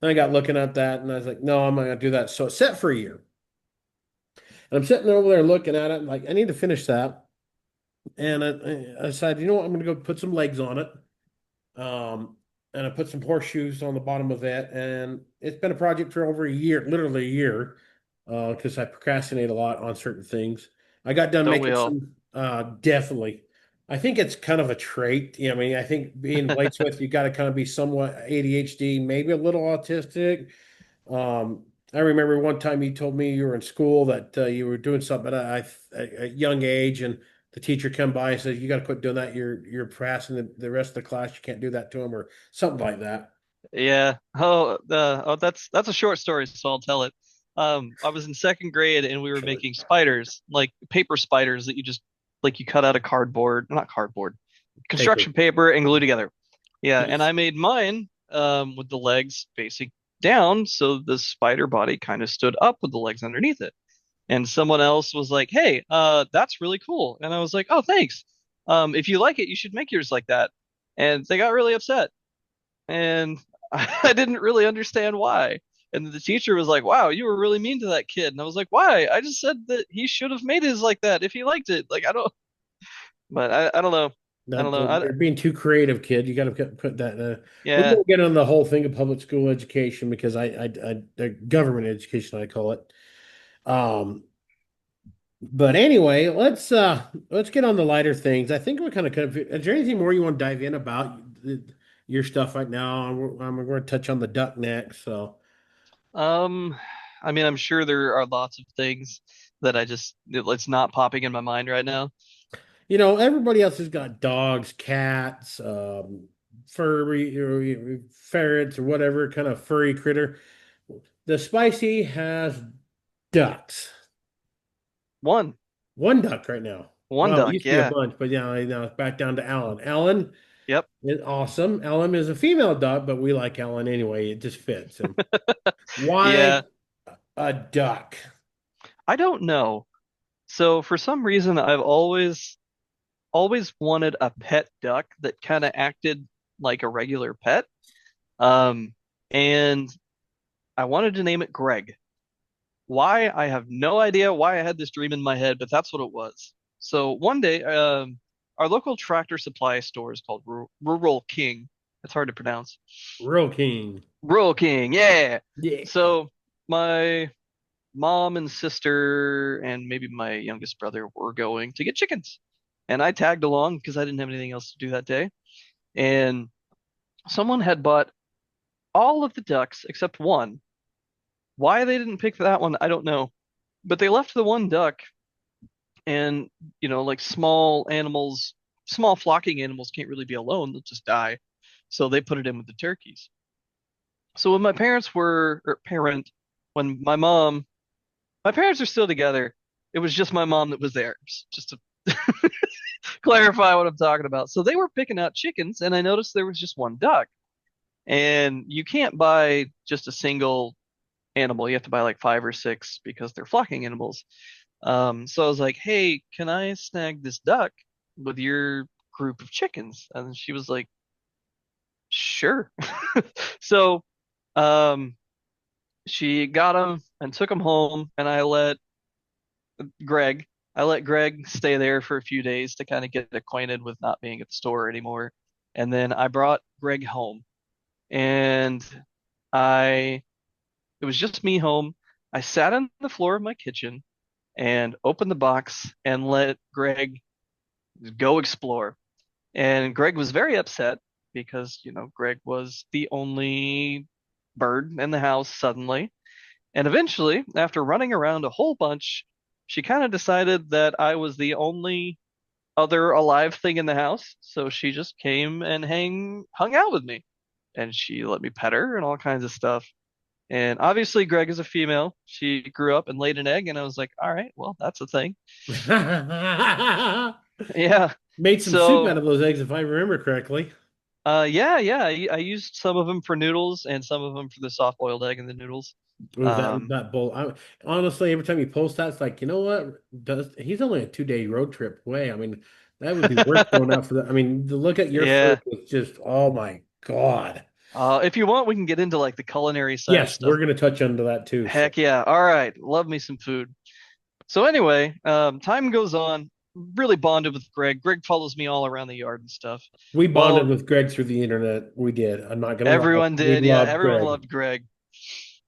I got looking at that and I was like, no, I'm not going to do that. So it's set for a year. And I'm sitting over there looking at it. And like, I need to finish that. And I decided, you know what? I'm going to go put some legs on it. Um, and I put some horseshoes on the bottom of it. And it's been a project for over a year, literally a year, because I procrastinate a lot on certain things. I got done Don't we making all? some, definitely. I think it's kind of a trait. I mean, I think being bladesmith, you got to kind of be somewhat ADHD, maybe a little autistic. Um, I remember one time you told me you were in school that you were doing something at a young age, and the teacher come by and says, "You got to quit doing that. You're passing the rest of the class. You can't do that to them," or something like that. Yeah. That's a short story, so I'll tell it. I was in second grade and we were Short. making spiders, like paper spiders that you just like you cut out of cardboard, not cardboard, Paper. construction paper and glue together. Yeah, and Yes. I made mine with the legs facing down, so the spider body kind of stood up with the legs underneath it. And someone else was like, "Hey, that's really cool." And I was like, "Oh, thanks. If you like it, you should make yours like that." And they got really upset and I didn't really understand why. And the teacher was like, "Wow, you were really mean to that kid." And I was like, "Why? I just said that he should have made his like that if he liked it." Like I don't, but I don't know. I don't That know. you're being too creative, kid. You got to put that. We Yeah. won't get on the whole thing of public school education because the government education I call it. Um, But anyway, let's get on the lighter things. I think we're kind of. Is there anything more you want to dive in about your stuff right now? I'm going to touch on the duck next. So, Um, I mean, I'm sure there are lots of things that it's not popping in my mind right now. everybody else has got dogs, cats, furry or ferrets or whatever kind of furry critter. The spicy has ducks. One, One duck right now. one Well, it duck. used to be a Yeah. bunch, but yeah, now it's back down to Alan. Alan Yep. is awesome. Ellen is a female duck, but we like Ellen anyway. It just fits. And why Yeah. a duck? I don't know. So for some reason, I've always wanted a pet duck that kind of acted like a regular pet. Um, and I wanted to name it Greg. Why? I have no idea why I had this dream in my head, but that's what it was. So one day, our local tractor supply store is called Rural King. It's hard to pronounce. Real king. Rural King, yeah. Yeah. So my mom and sister and maybe my youngest brother were going to get chickens. And I tagged along because I didn't have anything else to do that day. And someone had bought all of the ducks except one. Why they didn't pick that one, I don't know. But they left the one duck and, like small animals, small flocking animals can't really be alone, they'll just die. So they put it in with the turkeys. So when my parents were, or parent, when my parents are still together, it was just my mom that was there, just to clarify what I'm talking about. So they were picking out chickens, and I noticed there was just one duck. And you can't buy just a single animal. You have to buy like five or six because they're flocking animals. So I was like, "Hey, can I snag this duck with your group of chickens?" And she was like, "Sure." So, um, she got him and took him home, and Greg, I let Greg stay there for a few days to kind of get acquainted with not being at the store anymore. And then I brought Greg home, and I it was just me home. I sat on the floor of my kitchen and opened the box and let Greg go explore. And Greg was very upset because, Greg was the only bird in the house suddenly. And eventually, after running around a whole bunch, she kind of decided that I was the only other alive thing in the house. So she just came and hung out with me. And she let me pet her and all kinds of stuff. And obviously, Greg is a female. She grew up and laid an egg, and I was like, all right, well, that's a thing. Yeah. Made some soup out So, of those eggs, if I remember correctly. yeah, yeah, I used some of them for noodles and some of them for the soft boiled egg and the noodles. Ooh, Um, that bowl. Honestly, every time you post that, it's like, you know what? He's only a 2 day road trip away. I mean, that would be worth going out for that. I mean, to look at your food yeah. was just, oh my God. If you want, we can get into like the culinary side of Yes, stuff. we're gonna touch into that too. So Heck yeah. All right. Love me some food. So anyway, time goes on. Really bonded with Greg. Greg follows me all around the yard and stuff. we bonded Well, with Greg through the internet. We did. I'm not gonna lie. everyone We did. Yeah, loved everyone Greg. loved Greg.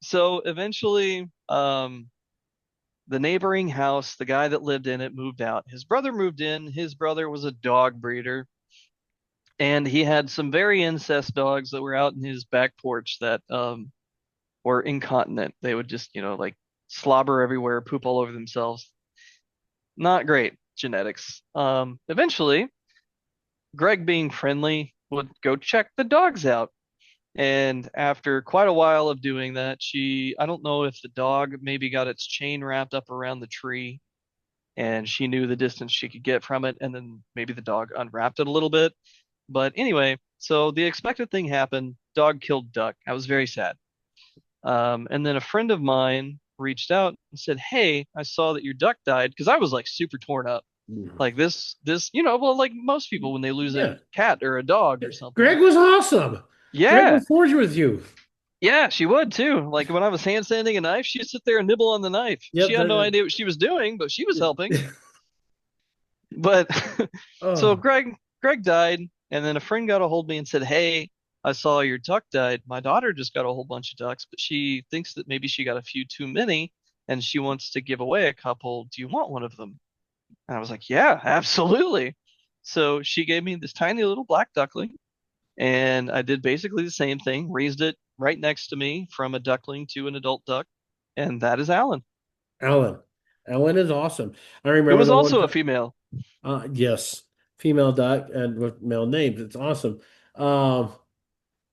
So eventually, the neighboring house, the guy that lived in it moved out. His brother moved in. His brother was a dog breeder, and he had some very incest dogs that were out in his back porch that were incontinent. They would just, like slobber everywhere, poop all over themselves. Not great genetics. Eventually, Greg, being friendly, would go check the dogs out. And after quite a while of doing that, I don't know if the dog maybe got its chain wrapped up around the tree and she knew the distance she could get from it. And then maybe the dog unwrapped it a little bit. But anyway, so the expected thing happened. Dog killed duck. I was very sad. And then a friend of mine reached out and said, "Hey, I saw that your duck died," because I was like super torn up. Like this, well, like most people when they lose a Yeah. cat or a dog or something. Greg was awesome. Greg Yeah, will forge with you. yeah, she would too. Like when I was hand sanding a knife, she'd sit there and nibble on the knife. She Yep. had no idea what she was doing, but she was helping. The- But so oh, Greg died, and then a friend got a hold of me and said, "Hey, I saw your duck died. My daughter just got a whole bunch of ducks, but she thinks that maybe she got a few too many, and she wants to give away a couple. Do you want one of them?" And I was like, "Yeah, absolutely." So she gave me this tiny little black duckling, and I did basically the same thing, raised it right next to me from a duckling to an adult duck, and that is Alan, Ellen. Ellen is awesome. I who remember was the one also a time. female Yes, female duck and with male names. It's awesome. Um,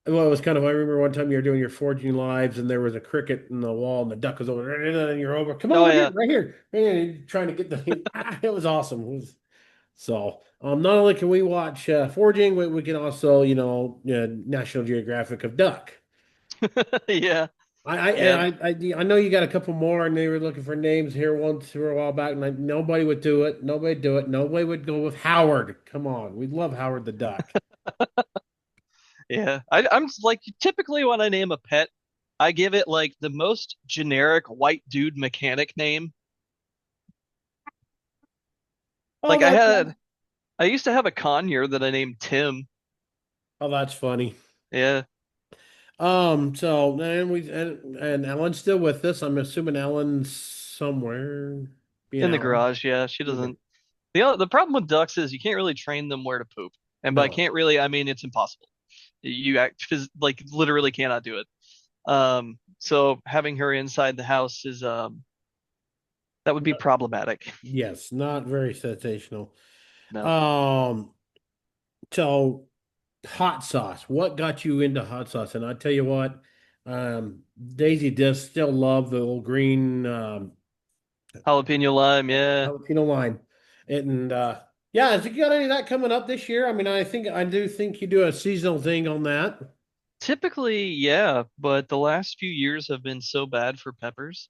well, it was kind of. I remember one time you were doing your foraging lives, and there was a cricket in the wall, and the duck was over there, and you're over. Come Oh over here, yeah. right here, and trying to get the. It was awesome. So, not only can we watch foraging, we can also, National Geographic of duck. Yeah. I Yeah. and I know you got a couple more, and they were looking for names here once for a while back, and nobody would do it. Nobody would do it. Nobody would go with Howard. Come on, we love Howard the Duck. Yeah. I'm like typically when I name a pet, I give it like the most generic white dude mechanic name. Oh, Like that. I used to have a conure that I named Tim. Oh, that's funny. Yeah. So then and Ellen's still with us. I'm assuming Ellen's somewhere being In the Ellen. garage. Yeah. She doesn't. The problem with ducks is you can't really train them where to poop. And by No. can't really, I mean it's impossible. Like literally cannot do it. So having her inside the house is that would be problematic. Yes, not very sensational. No. Um, so hot sauce. What got you into hot sauce? And I tell you what, Daisy does still love the old green Jalapeno lime, yeah. jalapeno lime. And yeah, has you got any of that coming up this year? I mean, I do think you do a seasonal thing on that. Typically, yeah, but the last few years have been so bad for peppers.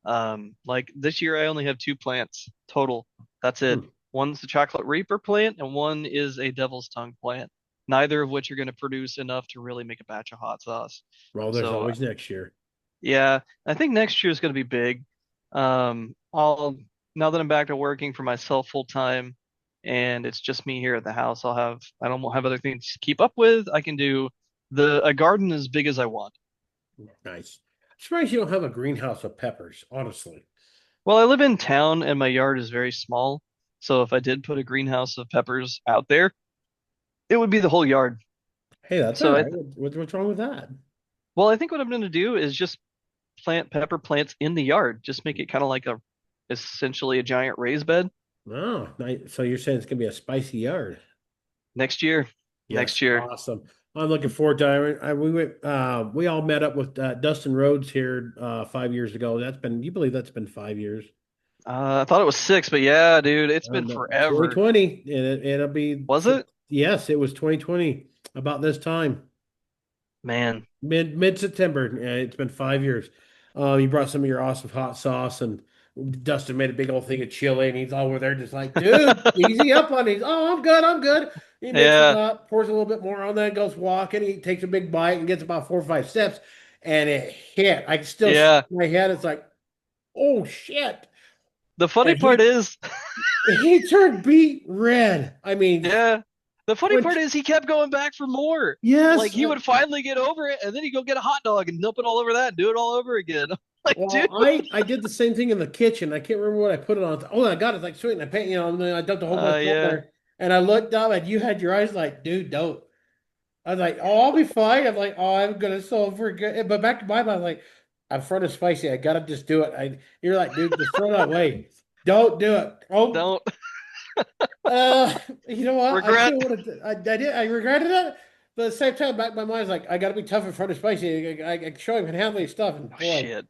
Like this year I only have two plants total. That's it. Hmm. One's the chocolate reaper plant and one is a devil's tongue plant. Neither of which are going to produce enough to really make a batch of hot sauce. Well, there's So always next year. Yeah, I think next year is going to be big. I'll now that I'm back to working for myself full time, and it's just me here at the house, I don't have other things to keep up with. I can do the a garden as big as I want. Nice. Surprised you don't have a greenhouse of peppers, honestly. Well, I live in town and my yard is very small, so if I did put a greenhouse of peppers out there, it would be the whole yard. Hey, that's all So right. What's wrong with that? I think what I'm going to do is just plant pepper plants in the yard, just make it kind of like a essentially a giant raised bed Oh, nice. So you're saying it's gonna be a spicy yard? next year. Next Yes, year. awesome. I'm looking forward to it. We went, we all met up with Dustin Rhodes here 5 years ago. You believe that's been 5 years? I thought it was six, but yeah, dude, it's been No, forever. 2020, and it'll be, Was it? yes, it was 2020 about this time. Man. Mid September. It's been 5 years. You brought some of your awesome hot sauce, and Dustin made a big old thing of chili, and he's all over there just like, dude, easy up on these. Oh, I'm good, I'm good. He mixes Yeah. up, pours a little bit more on that, goes walking. He takes a big bite and gets about 4 or 5 steps, and it hit. I can still see Yeah. in my head. It's like, oh shit! The funny And part is, he turned beet red. I mean, yeah. The funny when part is he kept going back for more. Like yes, he would finally get over it and then he'd go get a hot dog and dump it all over that and do it all over again. Like, dude. well, I did the same thing in the kitchen. I can't remember what I put it on. Oh, I got it like sweet, and I paint, and then I dumped a whole bunch on Yeah. there. And I looked up, and you had your eyes like, dude, don't. I was like, oh, I'll be fine. I'm like, oh, I'm gonna so forget. But back to my mind, I was like, I'm front of spicy. I gotta just do it. You're like, dude, just throw that away. Don't do it. Oh, Don't uh, you know what? I regret. still would have. I did. I regretted it. But at the same time, back in my mind, is like, I gotta be tough in front of spicy. I show him and handle his stuff, and Oh boy. shit.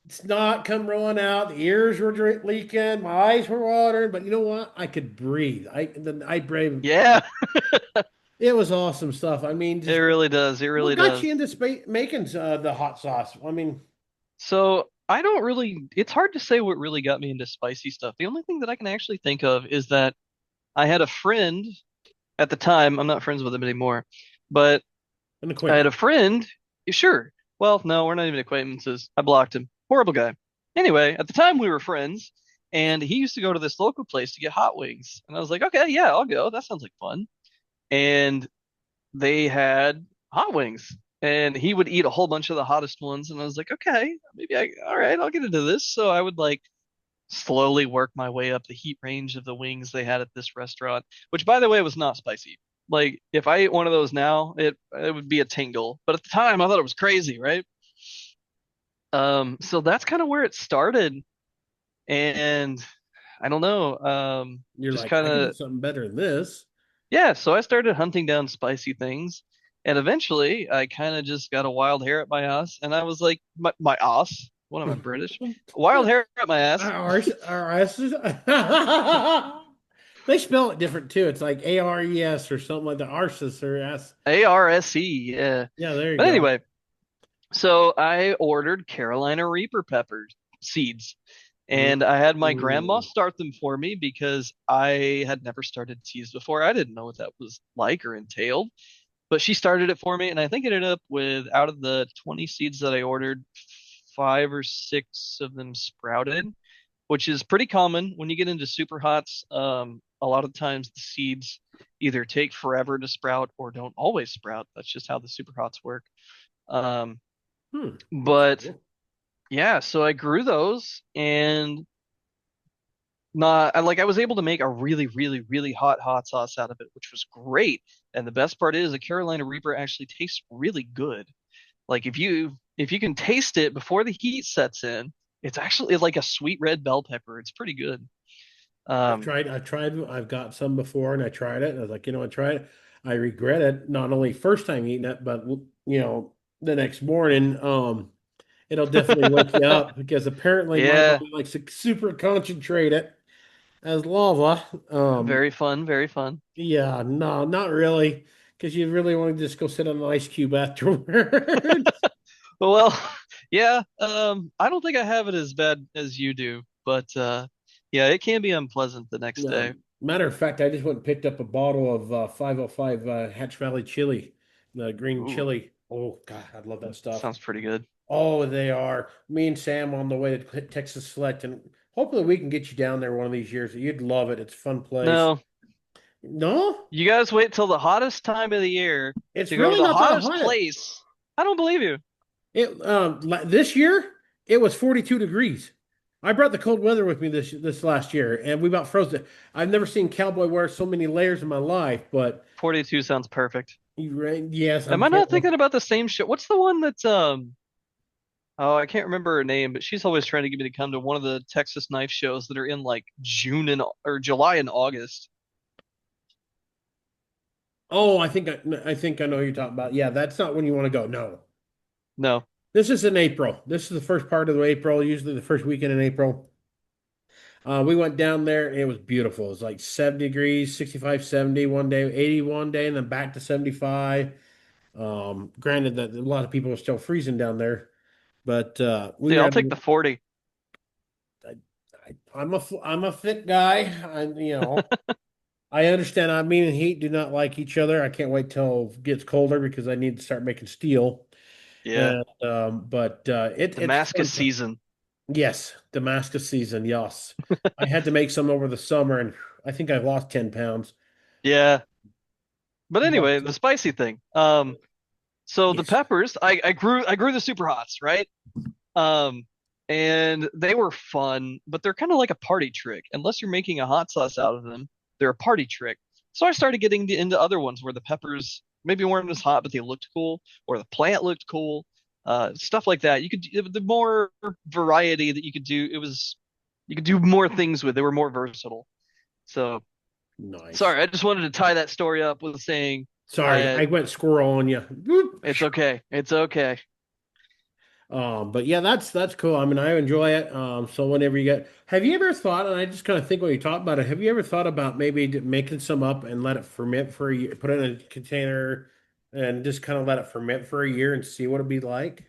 Snot come rolling out. The ears were leaking. My eyes were watering. But you know what? I could breathe. I brave. Yeah, It was awesome stuff. I mean, it just really does. It what really got does. you into making the hot sauce? I mean, So I don't really, it's hard to say what really got me into spicy stuff. The only thing that I can actually think of is that I had a friend at the time. I'm not friends with him anymore, but an I had acquaintance. a friend. Sure. Well, no, we're not even acquaintances. I blocked him. Horrible guy. Anyway, at the time we were friends, and he used to go to this local place to get hot wings. And I was like, okay, yeah, I'll go. That sounds like fun. And they had hot wings. And he would eat a whole bunch of the hottest ones. And I was like, okay, all right, I'll get into this. So I would like slowly work my way up the heat range of the wings they had at this restaurant, which by the way was not spicy. Like if I ate one of those now, it would be a tingle. But at the time I thought it was crazy, right? So that's kind of where it started. And I don't know, You're just like, kind I can do of something better than this. yeah, so I started hunting down spicy ththings. And eventually I kind of just got a wild hair at my ass and I was like my ass. What am I British? Wild hair at my ass. Ars. They spell it different too. It's like ARES or something like the Arsis or S. ARSE, yeah. Yeah, there you But go. anyway, so I ordered Carolina Reaper peppers seeds, and I had my grandma Mm. start them for me because I had never started teas before. I didn't know what that was like or entailed, but she started it for me, and I think it ended up with out of the 20 seeds that I ordered, five or six of them sprouted, which is pretty common when you get into super hots. A lot of times the seeds either take forever to sprout or don't always sprout. That's just how the super hots work. Um, That's but cool. yeah, so I grew those and not I was able to make a really, really, really hot sauce out of it, which was great. And the best part is a Carolina Reaper actually tastes really good. Like if you can taste it before the heat sets in, it's actually like a sweet red bell pepper. It's pretty good. Um, I've got some before and I tried it and I was like, I tried it. I regret it, not only first time eating it, but the next morning. It'll definitely wake you up because apparently my yeah, body likes to super concentrate it as lava. very fun, very fun. Yeah, no, not really, because you really want to just go sit on an ice cube afterwards. Well, yeah, I don't think I have it as bad as you do, but yeah, it can be unpleasant the next day. Matter of fact, I just went and picked up a bottle of 505 Hatch Valley chili, the green Ooh, chili. Oh God, I love that stuff. sounds pretty good. Oh, they are. Me and Sam on the way to Texas Select, and hopefully we can get you down there one of these years. You'd love it. It's a fun place. No, No, you guys wait till the hottest time of the year it's to go to really the not that hottest hot. place. I don't believe you. This year it was 42 degrees. I brought the cold weather with me this last year, and we about froze it. I've never seen cowboy wear so many layers in my life, but 42 sounds perfect. yes, Am I'm I not getting. thinking about the same show? What's the one that's oh, I can't remember her name, but she's always trying to get me to come to one of the Texas knife shows that are in like June and or July and August. Oh, I think I know who you're talking about. Yeah, that's not when you want to go. No. No. This is in April. This is the first part of April, usually the first weekend in April. We went down there and it was beautiful. It was like 70 degrees, 65, 70 one day, 80 one day, and then back to 75. Granted that a lot of people are still freezing down there, but we See, were I'll at, take the 40. I'm a thick guy. I understand I mean and heat do not like each other. I can't wait till it gets colder because I need to start making steel. Yeah. And but it's Damascus fun. season. Yes, Damascus season. Yes, I had to make some over the summer, and I think I've lost 10 pounds. Yeah. But But anyway, the spicy thing. So the yes, peppers, I grew the super hots, right? Um, and they were fun, but they're kind of like a party trick. Unless you're making a hot sauce out of them, they're a party trick. So I started getting into other ones where the peppers maybe weren't as hot, but they looked cool, or the plant looked cool, stuff like that. The more variety that you could do, you could do more things with. They were more versatile. So nice. sorry, I just wanted to tie that story up with saying Sorry, that I went squirrel on you. Whoop. it's okay. It's okay. But yeah, that's cool. I mean, I enjoy it. So whenever you get, have you ever thought? And I just kind of think when you talk about it, have you ever thought about maybe making some up and let it ferment for a year, put it in a container, and just kind of let it ferment for a year and see what it'd be like?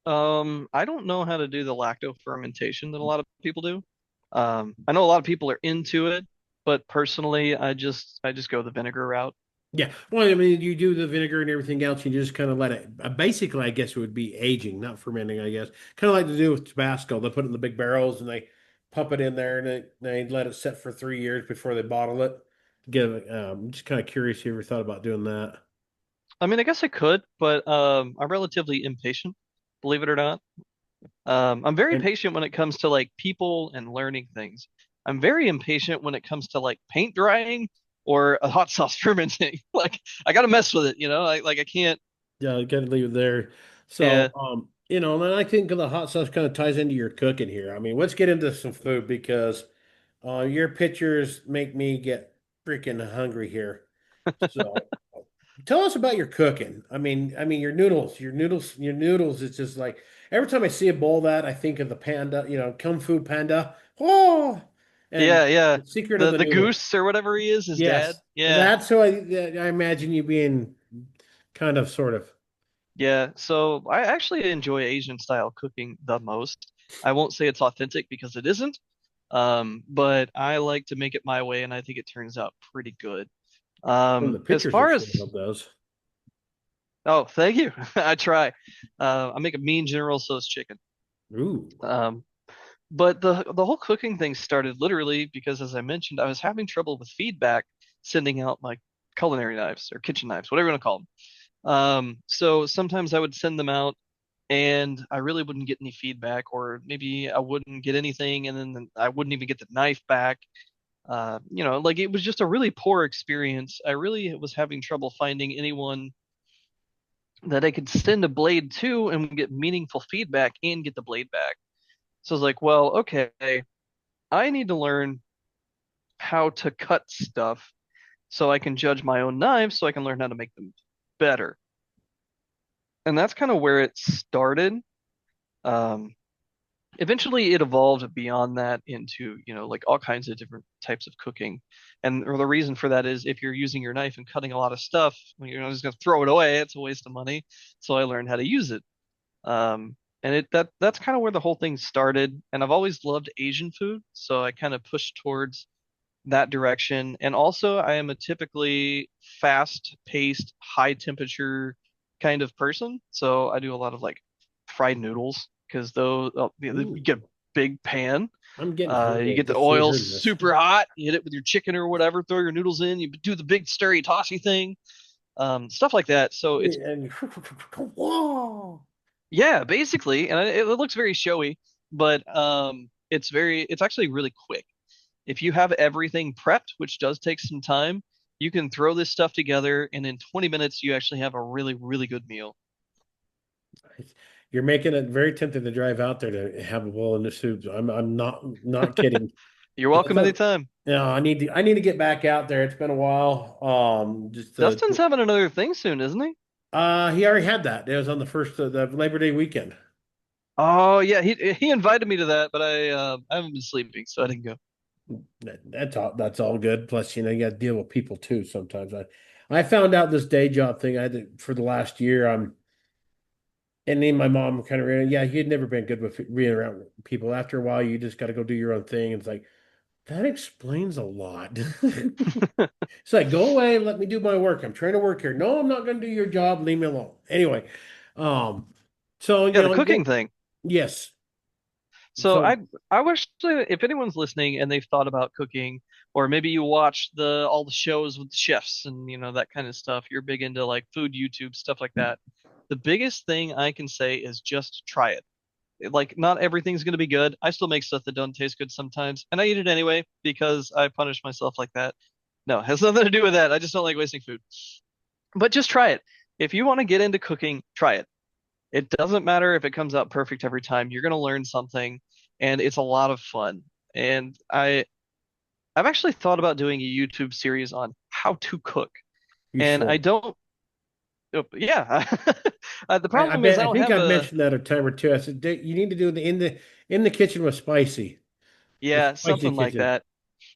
I don't know how to do the lacto fermentation that a lot of people do. I know a lot of people are into it, but personally, I just go the vinegar route. Yeah. Well, I mean, you do the vinegar and everything else, you just kind of let it, basically, I guess it would be aging, not fermenting, I guess. Kind of like to do with Tabasco. They put it in the big barrels and they pump it in there and they let it set for 3 years before they bottle it. Give it, I'm just kind of curious if you ever thought about doing that. I mean, I guess I could, but I'm relatively impatient, believe it or not. I'm very And patient when it comes to like people and learning things. I'm very impatient when it comes to like paint drying or a hot sauce fermenting. Like I gotta mess with it, you know? Like I can't. yeah, you got to leave it there. Yeah. So, and then I think the hot sauce kind of ties into your cooking here. I mean, let's get into some food because your pictures make me get freaking hungry here. So, tell us about your cooking. I mean your noodles. It's just like every time I see a bowl of that, I think of the panda, Kung Fu Panda. Oh, and Yeah, yeah. the secret of The the the noodle. goose or whatever he is, his dad. Yes, Yeah. that's who I imagine you being kind of sort of. Yeah, so I actually enjoy Asian style cooking the most. I won't say it's authentic because it isn't, but I like to make it my way, and I think it turns out pretty good. And the As pictures are far full as of those. oh, thank you, I try. I make a mean General Tso's chicken. Ooh, Um, but the whole cooking thing started literally because, as I mentioned, I was having trouble with feedback sending out my culinary knives or kitchen knives, whatever you want to call them. So sometimes I would send them out and I really wouldn't get any feedback, or maybe I wouldn't get anything, and then I wouldn't even get the knife back. Like it was just a really poor experience. I really was having trouble finding anyone that I could send a blade to and get meaningful feedback and get the blade back. So I was like, well, okay, I need to learn how to cut stuff so I can judge my own knives so I can learn how to make them better. And that's kind of where it started. Um, Eventually it evolved beyond that into, like all kinds of different types of cooking. And the reason for that is if you're using your knife and cutting a lot of stuff, well, you're not just going to throw it away. It's a waste of money. So I learned how to use it. And that's kind of where the whole thing started. And I've always loved Asian food, so I kind of pushed towards that direction. And also, I am a typically fast-paced, high temperature kind of person. So I do a lot of like fried noodles because those you Ooh, get a big pan. I'm getting You hungry get the just oil hearing this. super hot. You hit it with your chicken or whatever. Throw your noodles in. You do the big stirry tossy thing, stuff like that. So it's And whoa. yeah, basically, and it looks very showy, but it's actually really quick. If you have everything prepped, which does take some time, you can throw this stuff together, and in 20 minutes, you actually have a really, really good meal. You're making it very tempting to drive out there to have a bowl of the soup. I'm not kidding. You're That's welcome a, anytime. I need to get back out there. It's been a while. Just Dustin's having another thing soon, isn't he? he already had that. It was on the first the Labor Day weekend. Oh yeah, he invited me to that, but I haven't been sleeping, so I didn't go. That's all good. Plus, you got to deal with people too sometimes. I found out this day job thing I did for the last year. And then my mom kind of ran, yeah, you'd never been good with being around people. After a while, you just got to go do your own thing. It's like, that explains a lot. It's like, go away, let me do my work. I'm trying to work here. No, I'm not going to do your job. Leave me alone. Anyway, um, so Yeah, the cooking thing. yes. So So I wish that if anyone's listening and they've thought about cooking, or maybe you watch the all the shows with the chefs and that kind of stuff, you're big into like food YouTube, stuff like that. The biggest thing I can say is just try it. Like not everything's going to be good. I still make stuff that don't taste good sometimes, and I eat it anyway because I punish myself like that. No, it has nothing to do with that. I just don't like wasting food. But just try it. If you want to get into cooking, try it. It doesn't matter if it comes out perfect every time. You're going to learn something, and it's a lot of fun. And I've actually thought about doing a YouTube series on how to cook. you And I should. don't, yeah. The I problem is bet I I don't think have I've a, mentioned that a time or two. I said, You need to do the kitchen with spicy, the yeah, spicy something like kitchen." that.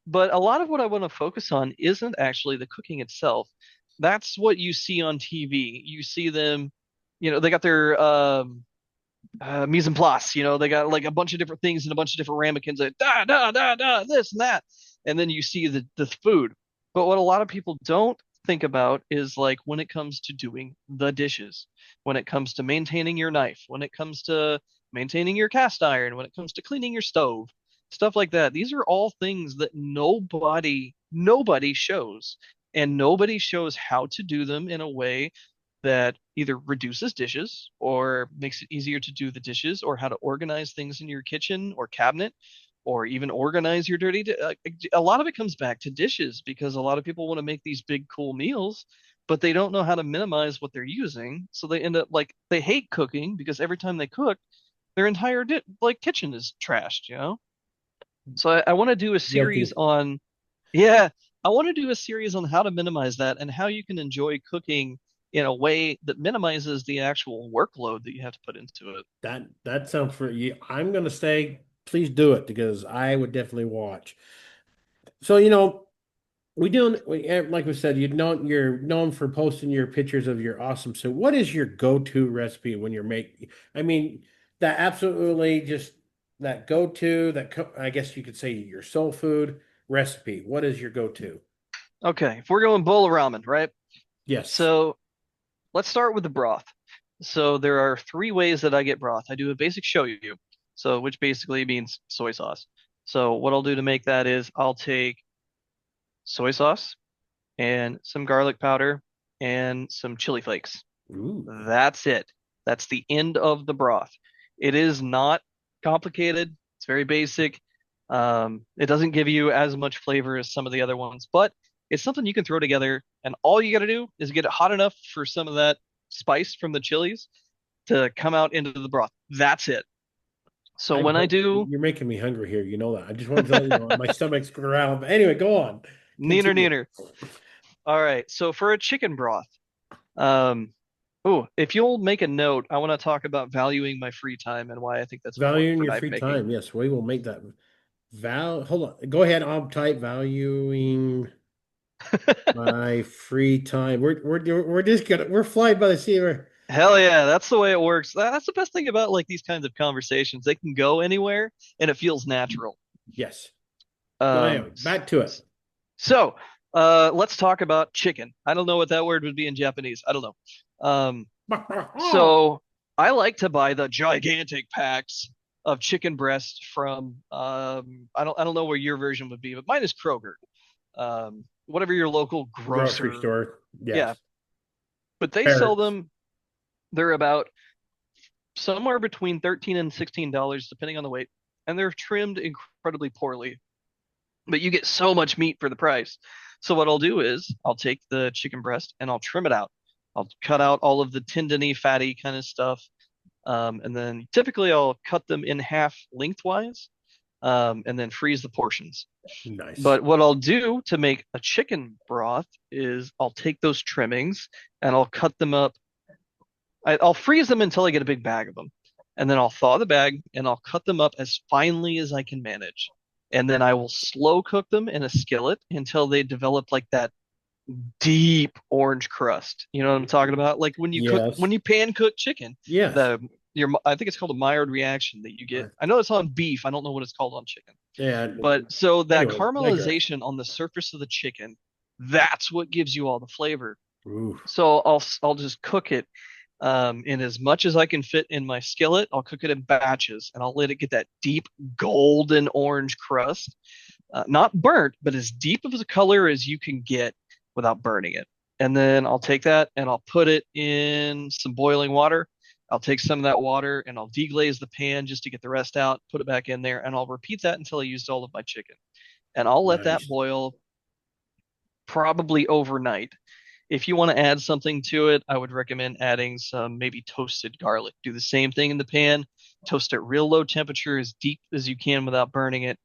But a lot of what I want to focus on isn't actually the cooking itself. That's what you see on TV. You see them, they got their mise en place. They got like a bunch of different things and a bunch of different ramekins, like da da da da, this and that, and then you see the food. But what a lot of people don't think about is like when it comes to doing the dishes, when it comes to maintaining your knife, when it comes to maintaining your cast iron, when it comes to cleaning your stove, stuff like that. These are all things that nobody shows, and nobody shows how to do them in a way that either reduces dishes or makes it easier to do the dishes or how to organize things in your kitchen or cabinet or even organize your a lot of it comes back to dishes because a lot of people want to make these big cool meals but they don't know how to minimize what they're using so they end up like they hate cooking because every time they cook their entire like kitchen is trashed. So I want to do a series Guilty. on yeah, I want to do a series on how to minimize that and how you can enjoy cooking in a way that minimizes the actual workload that you have to put into it. That sounds for you. I'm gonna say, please do it because I would definitely watch. So like we said, you're known for posting your pictures of your awesome. So what is your go-to recipe when you're making? I mean, that absolutely just that go-to I guess you could say your soul food recipe. What is your go-to? Okay, if we're going bowl of ramen, right? Yes. So let's start with the broth. So there are three ways that I get broth. I do a basic shoyu, so which basically means soy sauce. So what I'll do to make that is I'll take soy sauce and some garlic powder and some chili flakes. Ooh. That's it. That's the end of the broth. It is not complicated. It's very basic. It doesn't give you as much flavor as some of the other ones, but it's something you can throw together. And all you got to do is get it hot enough for some of that spice from the chilies to come out into the broth. That's it. So when I do, You're making me hungry here. You know that. I just wanted to let you know my stomach's growling. But anyway, go on. neener, Continue. neener. All right. So for a chicken broth, um, oh, if you'll make a note, I want to talk about valuing my free time and why I think that's important Valuing for your knife free making. time. Yes, we will make that. Hold on. Go ahead. I'll type valuing my free time. We're just gonna we're flying by the seat. Hell yeah, that's the way it works. That's the best thing about like these kinds of conversations. They can go anywhere and it feels natural. Yes. Go Um, ahead. Back to it. so let's talk about chicken. I don't know what that word would be in Japanese. I don't know. Um, so I like to buy the gigantic packs of chicken breast from I don't know where your version would be, but mine is Kroger. Whatever your local Grocery grocer. store. Yeah, Yes. but they sell Parents. them. They're about somewhere between $13 and $16 depending on the weight, and they're trimmed incredibly poorly. But you get so much meat for the price. So what I'll do is I'll take the chicken breast and I'll trim it out. I'll cut out all of the tendony, fatty kind of stuff. And then typically I'll cut them in half lengthwise, and then freeze the portions. Nice. But what I'll do to make a chicken broth is I'll take those trimmings and I'll cut them up. I'll freeze them until I get a big bag of them. And then I'll thaw the bag and I'll cut them up as finely as I can manage. And then I will slow cook them in a skillet until they develop like that deep orange crust. You know what I'm talking about? Like when Yes. you pan cook chicken, Yes. the I think it's called a Maillard reaction that you get. Uh, I know it's on beef. I don't know what it's called on chicken. And But so that anyway, digress. caramelization on the surface of the chicken, that's what gives you all the flavor. Ooh, So I'll just cook it in as much as I can fit in my skillet. I'll cook it in batches and I'll let it get that deep golden orange crust, not burnt, but as deep of a color as you can get without burning it. And then I'll take that and I'll put it in some boiling water. I'll take some of that water and I'll deglaze the pan just to get the rest out, put it back in there, and I'll repeat that until I used all of my chicken. And I'll let that nice. boil probably overnight. If you want to add something to it, I would recommend adding some maybe toasted garlic. Do the same thing in the pan, toast it real low temperature as deep as you can without burning it.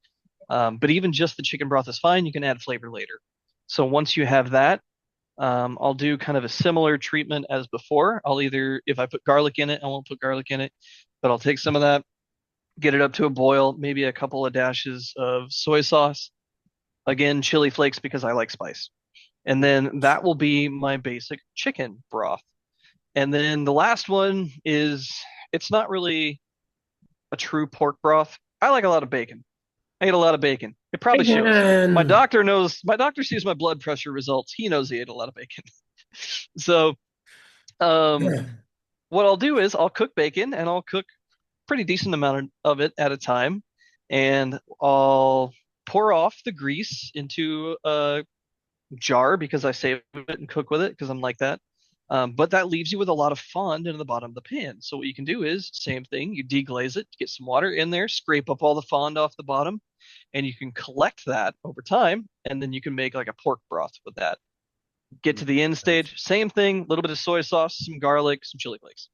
But even just the chicken broth is fine. You can add flavor later. So once you have that, I'll do kind of a similar treatment as before. I'll either, if I put garlic in it, I won't put garlic in it, but I'll take some of that, get it up to a boil, maybe a couple of dashes of soy sauce, again, chili flakes because I like spice. And then that will be my basic chicken broth. And then the last one is it's not really a true pork broth. I like a lot of bacon. I eat a lot of bacon. It probably shows. My Again. doctor knows, my doctor sees my blood pressure results. He knows he ate a lot of bacon. So, um, what I'll do is I'll cook bacon and I'll cook pretty decent amount of it at a time. And I'll pour off the grease into a jar because I save it and cook with it because I'm like that. But that leaves you with a lot of fond in the bottom of the pan. So what you can do is same thing. You deglaze it, get some water in there, scrape up all the fond off the bottom, and you can collect that over time, and then you can make like a pork broth with that. Get to the end Nice. stage, same thing, a little bit of soy sauce, some garlic, some chili flakes.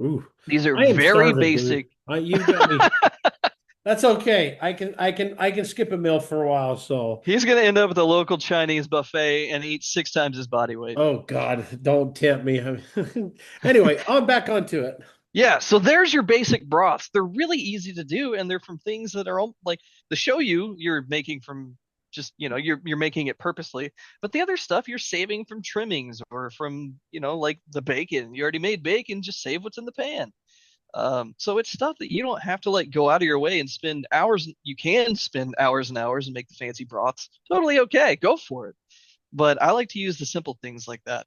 Ooh, These are I am very starving, dude. basic. You've got me. That's okay. I can skip a meal for a while. So, He's gonna end up at the local Chinese buffet and eat 6 times his body weight. oh God, don't tempt me. Anyway, I'm back onto it. Yeah, so there's your basic broths. They're really easy to do, and they're from things that are like the show you're making from just you're making it purposely, but the other stuff you're saving from trimmings or from like the bacon. You already made bacon, just save what's in the pan. So it's stuff that you don't have to like go out of your way and spend hours. You can spend hours and hours and make the fancy broths. Totally okay, go for it. But I like to use the simple things like that.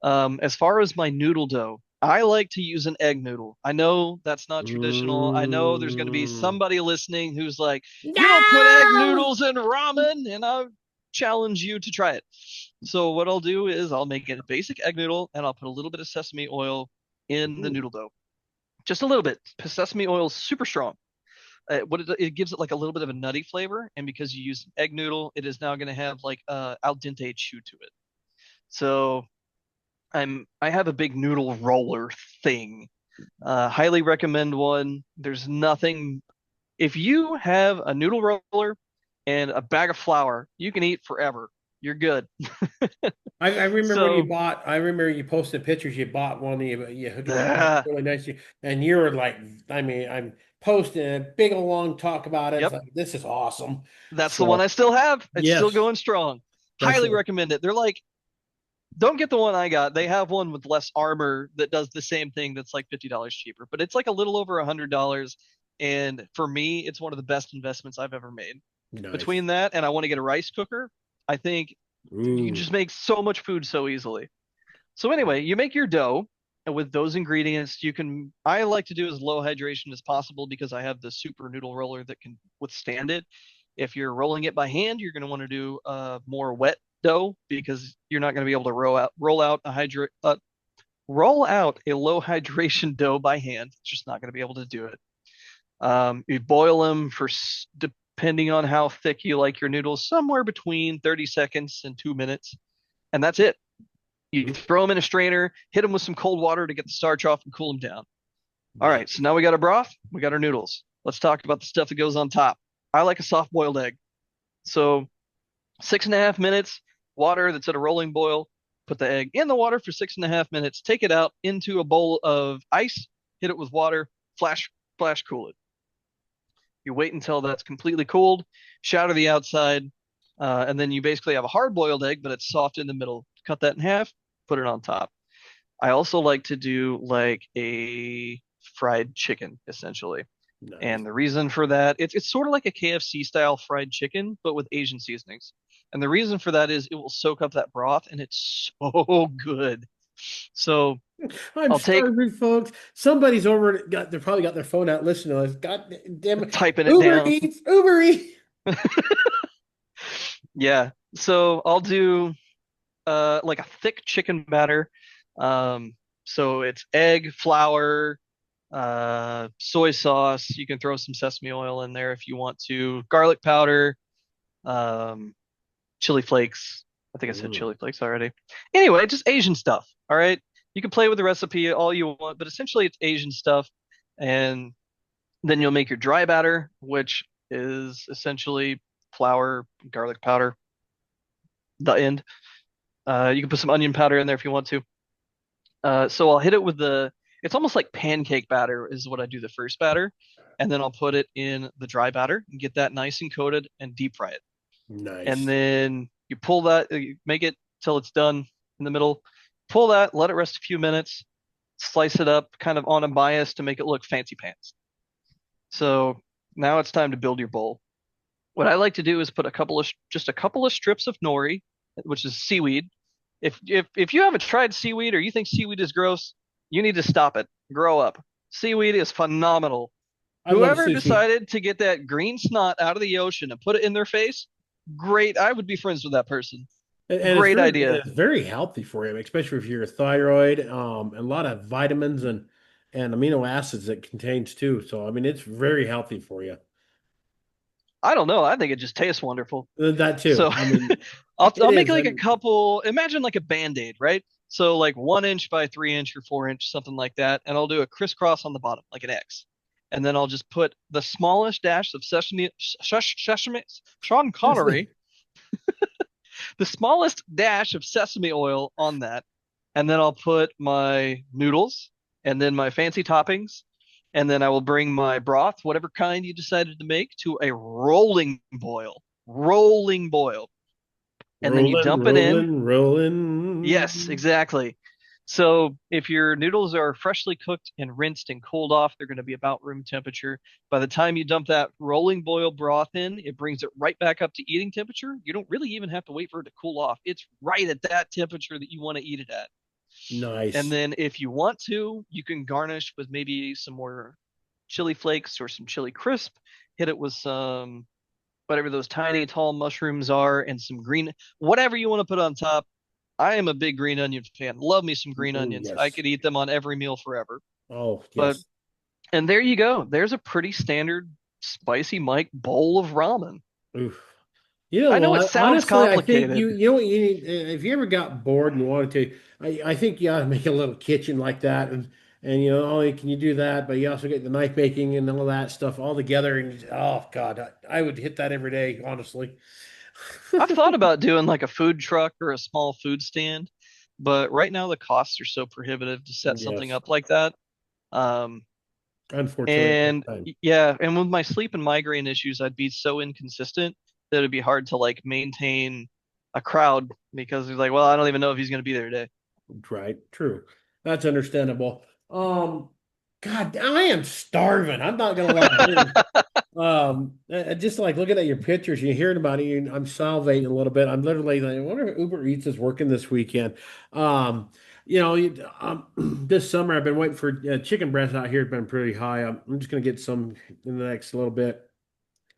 As far as my noodle dough, I like to use an egg noodle. I know that's not traditional. I know there's going to be Mm, somebody listening who's like, you don't put egg no. noodles in ramen, and I challenge you to try it. So what I'll do is I'll make a basic egg noodle and I'll put a little bit of sesame oil in the Ooh, noodle dough. Just a little bit. Sesame oil is super strong. It gives it like a little bit of a nutty flavor, and because you use an egg noodle, it is now going to have like al dente chew to it. So I have a big noodle roller thing. Highly recommend one. There's nothing. If you have a noodle roller and a bag of flour, you can eat forever. You're good. I remember when you So bought. I remember you posted pictures. You bought one. You hooked it up uh, really nice. And you were like, I mean, I'm posting a big long talk about it. It's yep, like this is awesome. that's the one I So still have. It's still yes, going strong. that's Highly recommend it. They're like, don't get the one I got. They have one with less armor that does the same thing that's like $50 cheaper, but it's like a little over $100. And for me, it's one of the best investments I've ever made. nice. Between that and I want to get a rice cooker, I think you can Ooh, just make so much food so easily. So anyway, you make your dough. And with those ingredients, I like to do as low hydration as possible because I have the super noodle roller that can withstand it. If you're rolling it by hand, you're going to want to do more wet dough because you're not going to be able to roll out a low hydration dough by hand. It's just not going to be able to do it. You boil them depending on how thick you like your noodles, somewhere between 30 seconds and 2 minutes, and that's it. You throw them in a strainer, hit them with some cold water to get the starch off and cool them down. All right, Nice. so now we got our broth, we got our noodles. Let's talk about the stuff that goes on top. I like a soft boiled egg. So 6.5 minutes, water that's at a rolling boil. Put the egg in the water for 6.5 minutes. Take it out into a bowl of ice. Hit it with water. Flash, cool it. You wait until that's completely cooled. Shatter the outside, and then you basically have a hard boiled egg, but it's soft in the middle. Cut that in half. Put it on top. I also like to do like a fried chicken, essentially. Nice. And the reason for that, it's sort of like a KFC style fried chicken, but with Asian seasonings. And the reason for that is it will soak up that broth and it's so good. So I'm I'll take starving, folks. Somebody's over they probably got their phone out listening to us. God damn it. typing it Uber down. Eats, Uber Eats. Yeah. So I'll do like a thick chicken batter. Um, so it's egg, flour, soy sauce. You can throw some sesame oil in there if you want to. Garlic powder, um, chili flakes. I think I said Mm, chili flakes already. Anyway, just Asian stuff. All right. You can play with the recipe all you want, but essentially it's Asian stuff. And then you'll make your dry batter, which is essentially flour, garlic powder, the end. You can put some onion powder in there if you want to. So I'll hit it with it's almost like pancake batter is what I do the first batter. And then I'll put it in the dry batter and get that nice and coated and deep fry it. And nice. then you pull that, you make it till it's done in the middle. Pull that, let it rest a few minutes, slice it up kind of on a bias to make it look fancy pants. So now it's time to build your bowl. What I like to do is put just a couple of strips of nori, which is seaweed. If you haven't tried seaweed or you think seaweed is gross, you need to stop it. Grow up. Seaweed is phenomenal. I love Whoever sushi. decided to get that green snot out of the ocean and put it in their face, great. I would be friends with that person. And Great idea. it's very healthy for you, especially if you're a thyroid, and a lot of vitamins and amino acids it contains too. So I mean it's very healthy for you. I don't know. I think it just tastes wonderful. That too. So I mean it I'll make is. like a couple. Imagine like a band-aid, right? So like 1 inch by 3 inch or 4 inch, something like that, and I'll do a crisscross on the bottom, like an X. And then I'll just put the smallest dash of sesame, Sean Connery, the smallest dash of sesame oil on that, and then I'll put my noodles and then my fancy toppings, and then I will bring my broth, whatever kind you decided to make, to a rolling boil, and then you Rolling, dump it in. rolling, Yes, rolling. exactly. So if your noodles are freshly cooked and rinsed and cooled off, they're going to be about room temperature. By the time you dump that rolling boil broth in, it brings it right back up to eating temperature. You don't really even have to wait for it to cool off. It's right at that temperature that you want to eat it at. And Nice. then if you want to, you can garnish with maybe some more chili flakes or some chili crisp. Hit it with some whatever those tiny tall mushrooms are and some green, whatever you want to put on top. I am a big green onion fan. Love me some green Mm, onions. I yes. could eat them on every meal forever. Oh, But yes. and there you go. There's a pretty standard spicy Mike bowl of ramen. Oof. You know I know it what? sounds Honestly, I think complicated. you know what you need. If you ever got bored and wanted to, I think you ought to make a little kitchen like that, and you know, not only can you do that, but you also get the knife making and all that stuff all together. And oh God, I would hit that every day, honestly. I've thought about doing like a food truck or a small food stand, but right now the costs are so prohibitive to set something Yes, up like that. Um, unfortunately, at this and time. yeah, and with my sleep and migraine issues, I'd be so inconsistent that it'd be hard to like maintain a crowd because it's like, well, I don't even know if he's going to be there today. Right, true. That's understandable. God, I am starving. I'm not gonna lie. Just like looking at your pictures, you're hearing about it, I'm salivating a little bit. I'm literally like, I wonder if Uber Eats is working this weekend. Um, This summer I've been waiting for chicken breast out here has been pretty high. I'm just gonna get some in the next little bit.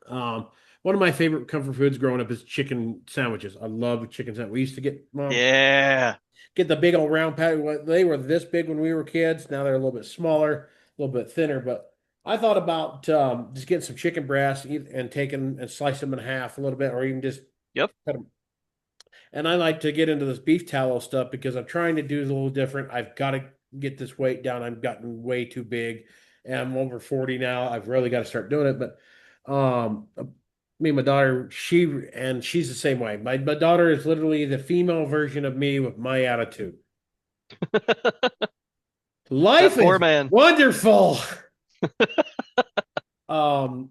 Um, One of my favorite comfort foods growing up is chicken sandwiches. I love chicken sandwiches. We used to Yeah. get the big old round patty. They were this big when we were kids. Now they're a little bit smaller, a little bit thinner. But I thought about just getting some chicken breasts and taking and slice them in half a little bit, or even just Yep. cut them. And I like to get into this beef tallow stuff because I'm trying to do it a little different. I've got to get this weight down. I've gotten way too big, and I'm over 40 now. I've really got to start doing it. But me and my daughter, she's the same way. My daughter is literally the female version of me with my attitude. That Life poor is man. wonderful. Um,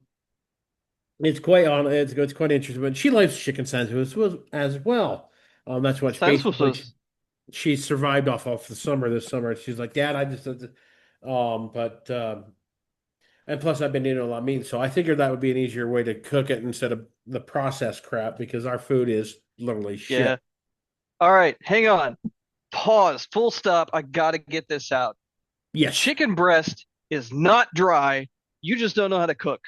it's quite interesting, but she likes chicken sandwiches as well. That's what Sense basically was she survived off the summer this summer. She's like, Dad, I just but and plus I've been eating a lot of meat, so I figured that would be an easier way to cook it instead of the processed crap because our food is literally shit. yeah. All right, hang on. Pause. Full stop. I gotta get this out. Yes, Chicken breast is not dry. You just don't know how to cook.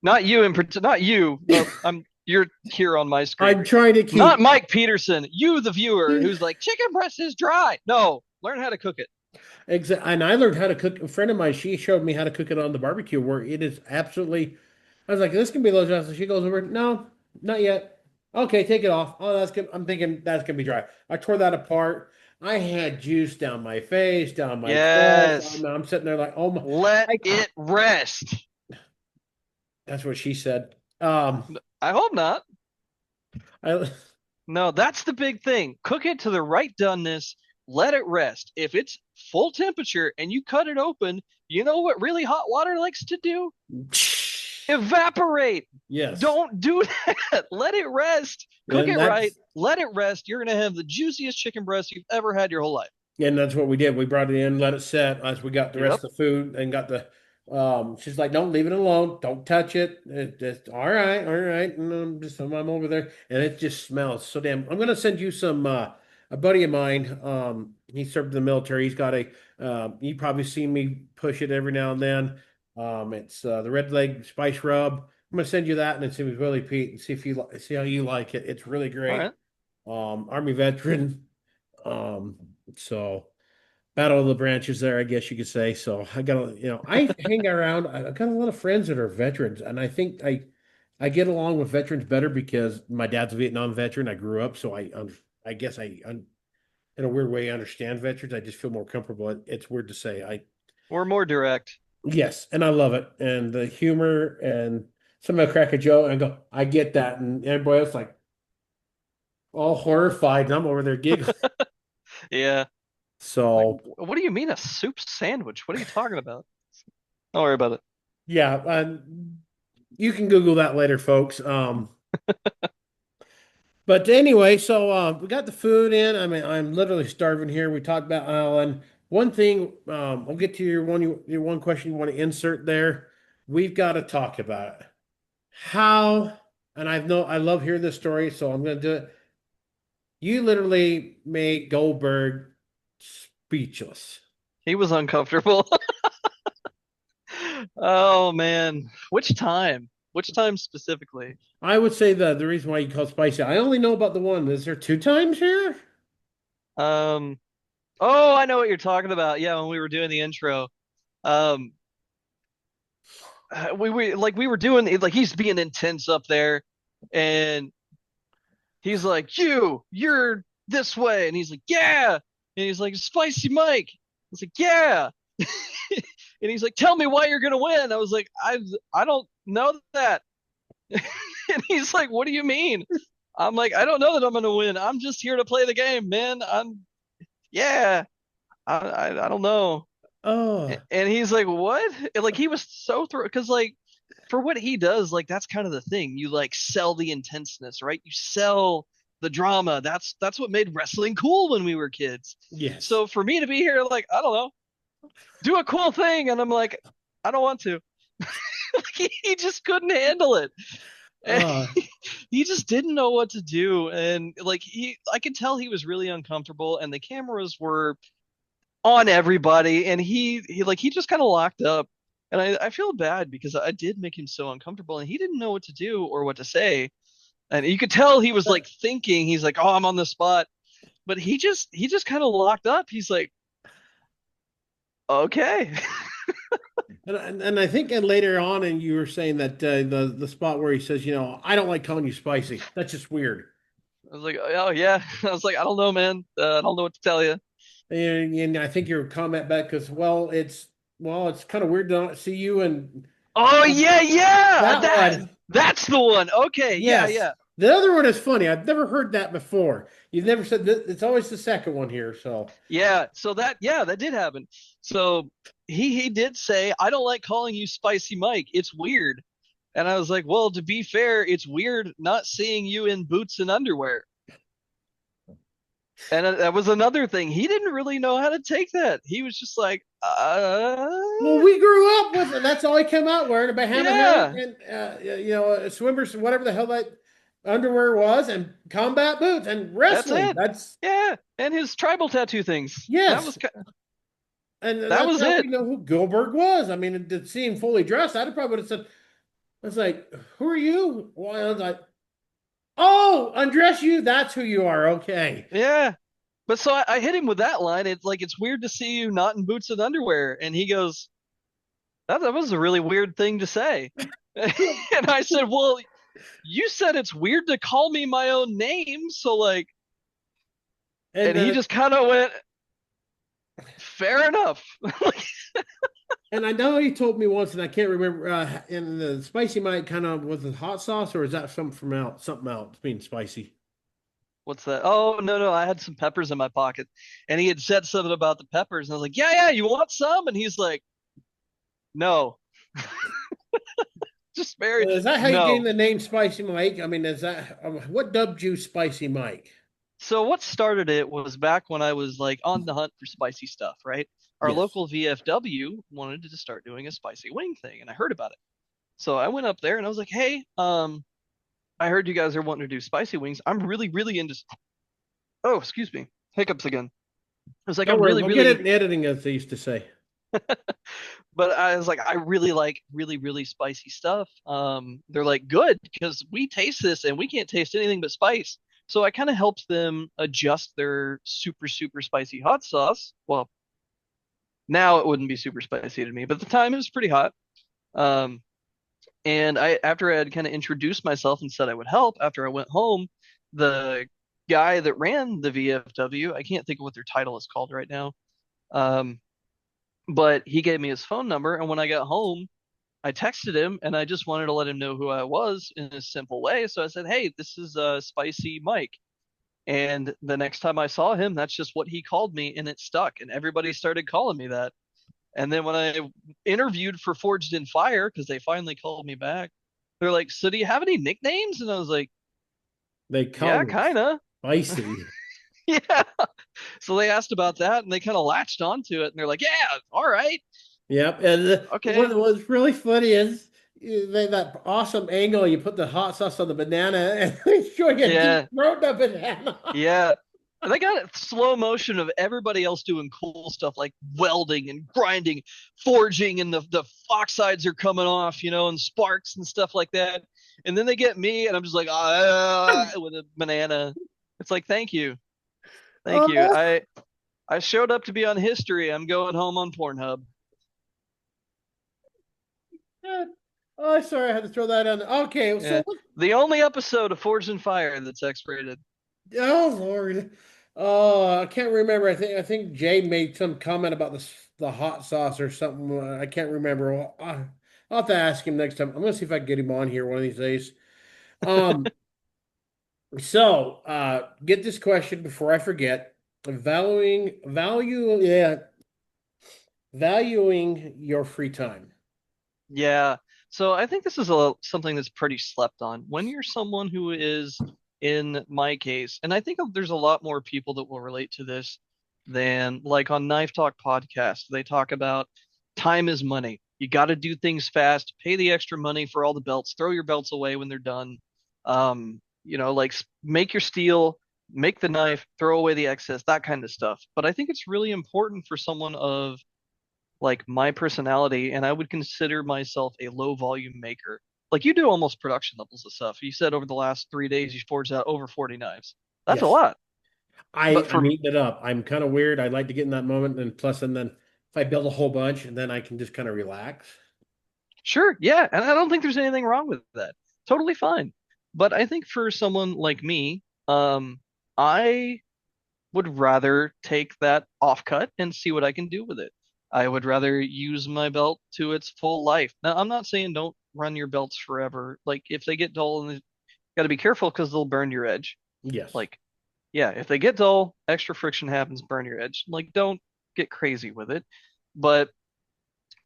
Not you not you. You're here on my screen. I'm trying to Not keep. Mike Peterson, you the viewer who's like chicken breast is dry. No, learn how to cook it. And I learned how to cook. A friend of mine, she showed me how to cook it on the barbecue, where it is absolutely. I was like, "This can be low justice." She goes over, "No, not yet." Okay, take it off. Oh, that's good. I'm thinking that's gonna be dry. I tore that apart. I had juice down my face, down my clothes. Yes. I'm sitting there like, "Oh my!" Let I, it rest. that's what she said. I hope not. I No, that's the big thing. Cook it to the right doneness. Let it rest. If it's full temperature and you cut it open, you know what really hot water likes to do? Evaporate. yes, Don't do that. Let it rest. Cook and it right. that's Let it rest. You're going to have the juiciest chicken breast you've ever had your whole life. And that's what we did. We brought it in, let it set as we got the rest Yep. of the food and got the she's like, don't leave it alone. Don't touch it. It just all right, all right. And I'm over there and it just smells so damn. I'm gonna send you some a buddy of mine. He served in the military. He's got a you probably seen me push it every now and then. It's the red leg spice rub. I'm gonna send you that and see with Willie Pete and see if see how you like it. It's really All great. right. Army veteran. Um, so battle of the branches there, I guess you could say. So I got I hang around. I got a lot of friends that are veterans, and I think I get along with veterans better because my dad's a Vietnam veteran. I grew up, so I guess in a weird way understand veterans. I just feel more comfortable. It's weird to say. I Or more direct. Yes, and I love it, and the humor, and somebody will crack a joke and go, I get that, and everybody else like all horrified, and I'm over there giggling. Yeah. Like, So what do you mean a soup sandwich? What are you talking about? Don't worry about it. yeah, you can Google that later, folks. But anyway, so we got the food in. I mean, I'm literally starving here. We talked about Alan. One thing, I'll get to your one question you want to insert there. We've got to talk about it. How, and I love hearing this story, so I'm going to do it. You literally made Goldberg speechless. He was uncomfortable. Oh man. Which time? Which time specifically? I would say the reason why you call it spicy. I only know about the one. Is there two times here? Um, oh, I know what you're talking about. Yeah, when we were doing the intro. Um, we were doing like he's being intense up there, and he's like, you're this way, and he's like, yeah, and he's like, spicy Mike. He's like, yeah, and he's like, tell me why you're gonna win. I was like, I don't know that, and he's like, what do you mean? I'm like, I don't know that I'm gonna win. I'm just here to play the game, man. Yeah, I don't know. Oh, And he's like, what? And like he was so through because like for what he does, like that's kind of the thing. You like sell the intenseness, right? You sell the drama. That's what made wrestling cool when we were kids. yes. So for me to be here, like, I don't know, do a cool thing, and I'm like, I don't want to. Like, he just couldn't handle it. And Uh, he just didn't know what to do, and like I could tell he was really uncomfortable, and the cameras were on everybody, and he just kind of locked up. And I feel bad because I did make him so uncomfortable, and he didn't know what to do or what to say. And you could tell he was like thinking, he's like, "Oh, I'm on the spot," but he just kind of locked up. He's like, "Okay." And I think later on, and you were saying that the spot where he says, I don't like calling you spicy. That's just weird. I was like, "Oh yeah." I was like, "I don't know, man. I don't know what to tell you." And I think your comment back is, it's kind of weird to not see you and Oh yeah, yeah. that That one. that's the one. Okay, yeah, Yes. yeah. The other one is funny. I've never heard that before. You've never said that. It's always the second one here. So, Yeah, so that did happen. So he did say, "I don't like calling you Spicy Mike. It's weird." And I was like, "Well, to be fair, it's weird not seeing you in boots and underwear." And that was another thing. He didn't really know how to take that. He was just like, well, we grew up with that's all he came out wearing a bahama hat yeah, and swimmers, whatever the hell that underwear was, and combat boots and that's wrestling. it. That's Yeah, and his tribal tattoo things. yes. And That that's was how we it. know who Goldberg was. I mean, to see him fully dressed, I'd probably would have said, I was like, who are you? Well, I was like, oh, undress you. That's who you are. Okay. Yeah. But so I hit him with that line. It's like it's weird to see you not in boots and underwear. And he goes, that was a really weird thing to say. And I said, "Well, you said it's weird to call me my own name, so like," And and he just kind of went, "Fair enough." and I know he told me once, and I can't remember. And the spicy might kind of was it hot sauce or is that something else being spicy? What's that? Oh, no, no, I had some peppers in my pocket. And he had said something about the peppers, and I was like, "Yeah, yeah, you want some?" And he's like, "No." Just very Is that how you gained no. the name Spicy Mike? I mean, is that what dubbed you Spicy Mike? So what started it was back when I was like on the hunt for spicy stuff, right? Our Yes. local VFW wanted to start doing a spicy wing thing, and I heard about it. So I went up there and I was like, "Hey, I heard you guys are wanting to do spicy wings. I'm really, really into." Oh, excuse me, hiccups again. I was like, Don't "I'm worry, really, we'll get really," it in editing, as they used to say. but I was like, "I really like really, really spicy stuff." They're like, "Good, because we taste this and we can't taste anything but spice." So I kind of helped them adjust their super, super spicy hot sauce. Well, now it wouldn't be super spicy to me, but at the time it was pretty hot. Um, and after I had kind of introduced myself and said I would help, after I went home, the guy that ran the VFW, I can't think of what their title is called right now, um, but he gave me his phone number. And when I got home, I texted him and I just wanted to let him know who I was in a simple way. So I said, "Hey, this is Spicy Mike." And the next time I saw him, that's just what he called me, and it stuck. And everybody started calling me that. And then when I interviewed for Forged in Fire, because they finally called me back, they're like, "So do you have any nicknames?" And I was like, They call "Yeah, me kind of." Spicy. Yeah. So they asked about that and they kind of latched onto it and they're like, "Yeah, all right. Yep. And Okay." what's really funny is that awesome angle. You put the hot sauce on the banana and he's showing a deep Yeah. throat the banana. Yeah. And they got it slow motion of everybody else doing cool stuff like welding and grinding, forging, and the oxides are coming off, and sparks and stuff like that. And then they get me, and I'm just like, with a banana. It's like, thank you, thank you. Oh, I showed up to be on history. I'm going home on Pornhub. God. Oh, sorry, I had to throw that on. Okay, so Yeah, the only episode of Forged in Fire that's X-rated. oh Lord. Oh, I can't remember. I think Jay made some comment about the hot sauce or something. I can't remember. Well, I'll have to ask him next time. I'm gonna see if I can get him on here one of these days. Um, so get this question before I forget. Valuing your free time. Yeah. So I think this is something that's pretty slept on. When you're someone who is in my case, and I think there's a lot more people that will relate to this than like on Knife Talk podcast, they talk about time is money. You got to do things fast, pay the extra money for all the belts, throw your belts away when they're done. Make your steel, make the knife, throw away the excess, that kind of stuff. But I think it's really important for someone of like my personality, and I would consider myself a low volume maker. Like you do almost production levels of stuff. You said over the last 3 days you forged out over 40 knives. That's a Yes. lot. But I'm for eating it up. I'm kind of weird. I like to get in that moment, and plus, and then if I build a whole bunch, and then I can just kind of relax. Sure, yeah, and I don't think there's anything wrong with that. Totally fine. But I think for someone like me, I would rather take that offcut and see what I can do with it. I would rather use my belt to its full life. Now, I'm not saying don't run your belts forever. Like if they get dull, and you got to be careful because they'll burn your edge. Yes. Like, yeah, if they get dull, extra friction happens, burn your edge. Like, don't get crazy with it. But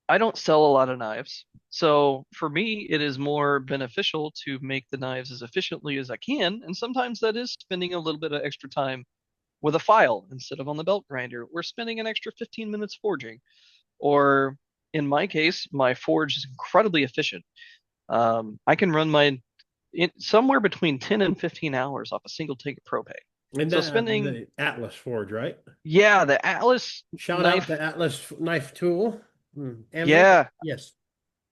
I don't sell a lot of knives. So for me, it is more beneficial to make the knives as efficiently as I can. And sometimes that is spending a little bit of extra time with a file instead of on the belt grinder. We're spending an extra 15 minutes forging. Or in my case, my forge is incredibly efficient. I can run somewhere between 10 and 15 hours off a single tank of propane. And So that spending, the Atlas Forge, right? yeah, the Atlas Shout out knife, to Atlas Knife Tool. Anvil. yeah, Yes.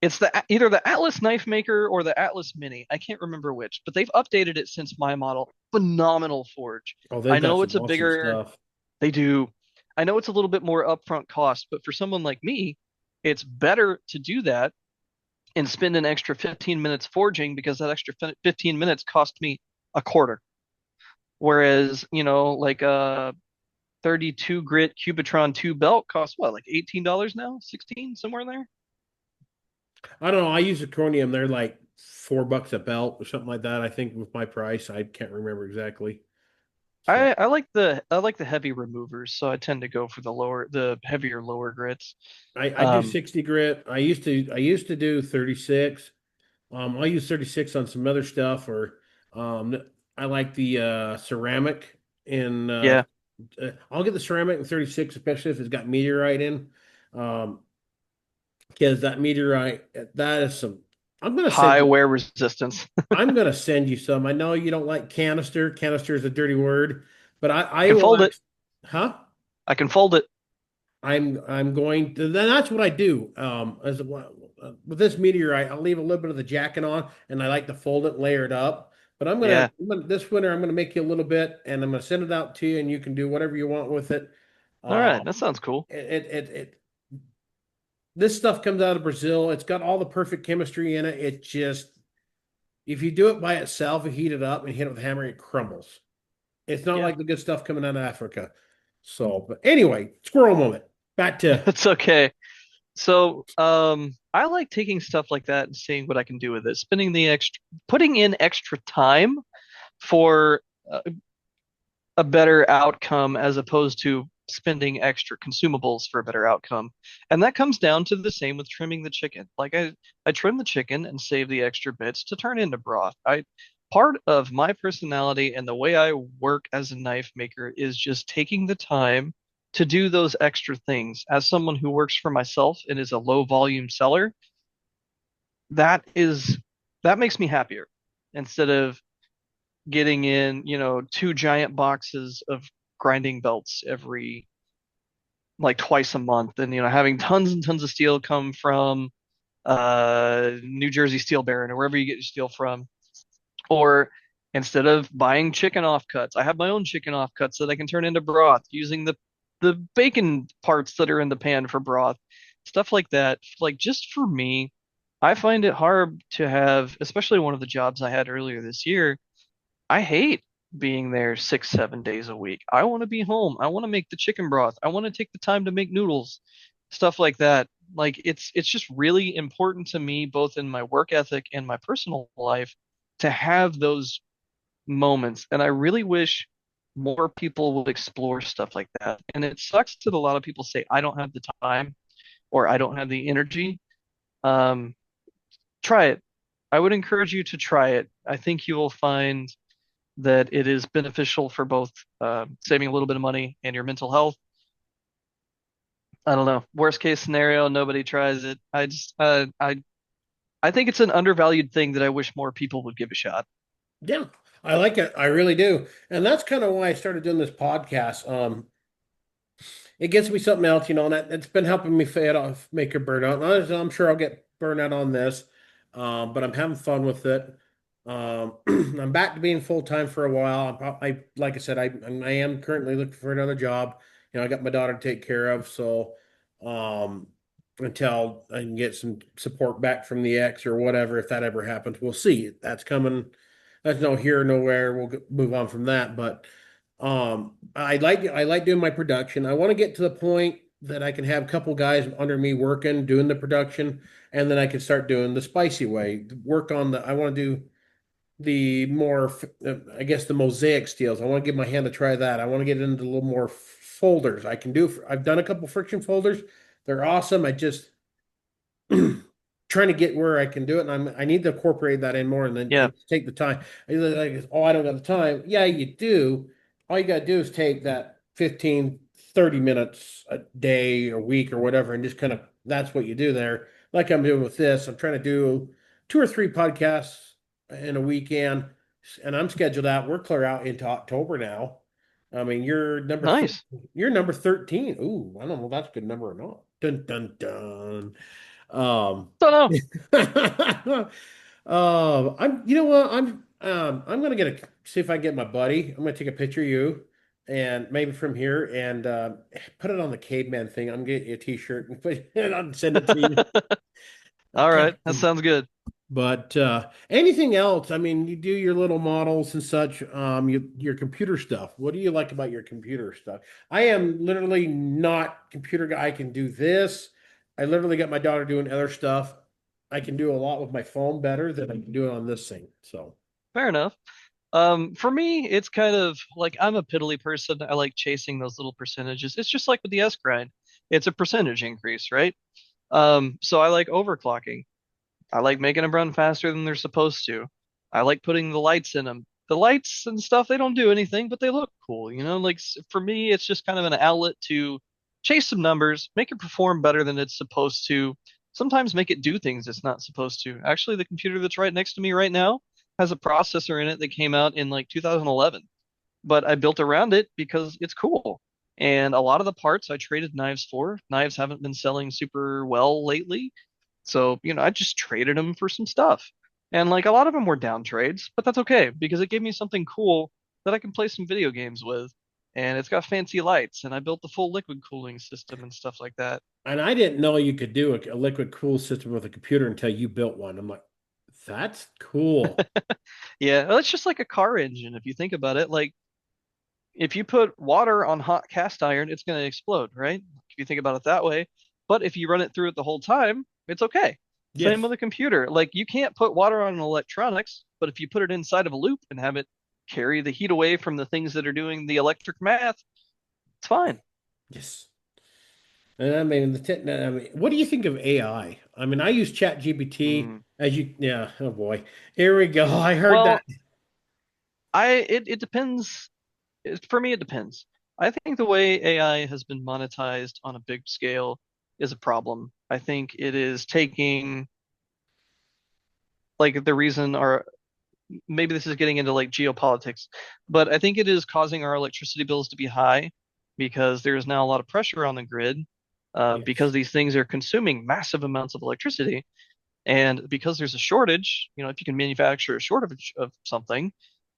it's either the Atlas knife maker or the Atlas Mini. I can't remember which, but they've updated it since my model. Phenomenal forge. Oh, I they've got know some it's a awesome bigger, stuff. they do. I know it's a little bit more upfront cost, but for someone like me, it's better to do that and spend an extra 15 minutes forging because that extra 15 minutes cost me a quarter. Whereas, like a 32 grit Cubitron 2 belt costs what, like $18 now? 16, somewhere in there? I don't know. I use Acronium. They're like $4 a belt or something like that. I think with my price, I can't remember exactly. So I like the heavy removers, so I tend to go for the heavier lower grits. I do Um, 60 grit. I used to do 36. I use 36 on some other stuff, or um, I like the ceramic and yeah, I'll get the ceramic in 36, especially if it's got meteorite in. Um, because that meteorite, that is some. I'm gonna send high you. wear resistance. I'm gonna send you some. I know you don't like canister. Canister is a dirty word, but I I I can will fold it. actually, huh? I can fold it. I'm going to then that's what I do. With this meteorite, I'll leave a little bit of the jacking on, and I like to fold it, layer it up. But Yeah. this winter I'm gonna make you a little bit, and I'm gonna send it out to you, and you can do whatever you want with it. All Uh, right, that sounds cool. this stuff comes out of Brazil. It's got all the perfect chemistry in it. It just if you do it by itself and heat it up and hit it with a hammer, it crumbles. It's not Yeah. like the good stuff coming out of Africa. So, but anyway, squirrel moment. Back to It's okay. So, I like taking stuff like that and seeing what I can do with it. Putting in extra time for uh, a better outcome as opposed to spending extra consumables for a better outcome. And that comes down to the same with trimming the chicken. Like I trim the chicken and save the extra bits to turn into broth. I Part of my personality and the way I work as a knife maker is just taking the time to do those extra things. As someone who works for myself and is a low volume seller, that is that makes me happier instead of getting in, two giant boxes of grinding belts every like twice a month and having tons and tons of steel come from New Jersey Steel Baron or wherever you get your steel from. Or instead of buying chicken offcuts, I have my own chicken offcuts that I can turn into broth using the bacon parts that are in the pan for broth. Stuff like that. Like just for me, I find it hard to have, especially one of the jobs I had earlier this year. I hate being there 6, 7 days a week. I want to be home. I want to make the chicken broth. I want to take the time to make noodles, stuff like that. Like it's just really important to me, both in my work ethic and my personal life, to have those moments. And I really wish more people would explore stuff like that. And it sucks that a lot of people say, I don't have the time or I don't have the energy. Um, Try it. I would encourage you to try it. I think you will find that it is beneficial for both saving a little bit of money and your mental health. I don't know. Worst case scenario, nobody tries it. I think it's an undervalued thing that I wish more people would give a shot. Yeah, I like it. I really do. And that's kind of why I started doing this podcast. It gives me something else, and it's been helping me fade off, make a burnout. And I'm sure I'll get burnout on this, but I'm having fun with it. I'm back to being full time for a while. Like I said, I am currently looking for another job. I got my daughter to take care of, so um, until I can get some support back from the ex or whatever, if that ever happens, we'll see. That's coming. That's no here, nowhere. Move on from that, but. I like doing my production. I want to get to the point that I can have a couple guys under me working, doing the production, and then I can start doing the spicy way. Work on I want to do the more, I guess, the mosaic steels. I want to give my hand a try that. I want to get into a little more folders. I've done a couple friction folders. They're awesome. I just trying to get where I can do it, and I need to incorporate that in more, and then Yeah, and take the time. Like, oh, I don't got the time. Yeah, you do. All you got to do is take that 15, 30 minutes a day or week or whatever, and just kind of that's what you do there. Like I'm doing with this, I'm trying to do 2 or 3 podcasts in a weekend, and I'm scheduled out. We're clear out into October now. I mean, nice. you're number 13. Ooh, I don't know if that's a good number or not. Dun dun dun. Um, Don't know. you know what? I'm gonna see if I can get my buddy. I'm gonna take a picture of you and maybe from here and put it on the caveman thing. I'm gonna get you a t-shirt and and I'll send it to you. All right, that Custom. sounds good. But anything else? I mean, you do your little models and such. Your computer stuff. What do you like about your computer stuff? I am literally not computer guy. I can do this. I literally got my daughter doing other stuff. I can do a lot with my phone better than I can do it on this thing. So Fair enough. For me, it's kind of like I'm a piddly person. I like chasing those little percentages. It's just like with the S grind. It's a percentage increase, right? So I like overclocking. I like making them run faster than they're supposed to. I like putting the lights in them. The lights and stuff, they don't do anything, but they look cool. Like for me, it's just kind of an outlet to chase some numbers, make it perform better than it's supposed to. Sometimes make it do things it's not supposed to. Actually, the computer that's right next to me right now has a processor in it that came out in like 2011, but I built around it because it's cool. And a lot of the parts I traded knives for. Knives haven't been selling super well lately, so, I just traded them for some stuff. And like a lot of them were down trades, but that's okay because it gave me something cool that I can play some video games with. And it's got fancy lights, and I built the full liquid cooling system and stuff like that. and I didn't know you could do a liquid cool system with a computer until you built one. I'm like, that's cool. Yeah, well, it's just like a car engine if you think about it. Like if you put water on hot cast iron, it's going to explode, right? If you think about it that way. But if you run it through it the whole time, it's okay. Same Yes. with a computer. Like you can't put water on electronics, but if you put it inside of a loop and have it carry the heat away from the things that are doing the electric math, it's fine. Yes. And I mean, I mean, what do you think of AI? I mean, I use Chat GPT Mm. yeah, oh boy. Here we go. I heard that. Well, it depends. For me, it depends. I think the way AI has been monetized on a big scale is a problem. I think it is taking like the reason or maybe this is getting into like geopolitics, but I think it is causing our electricity bills to be high because there is now a lot of pressure on the grid because Yes. these things are consuming massive amounts of electricity. And because there's a shortage, if you can manufacture a shortage of something,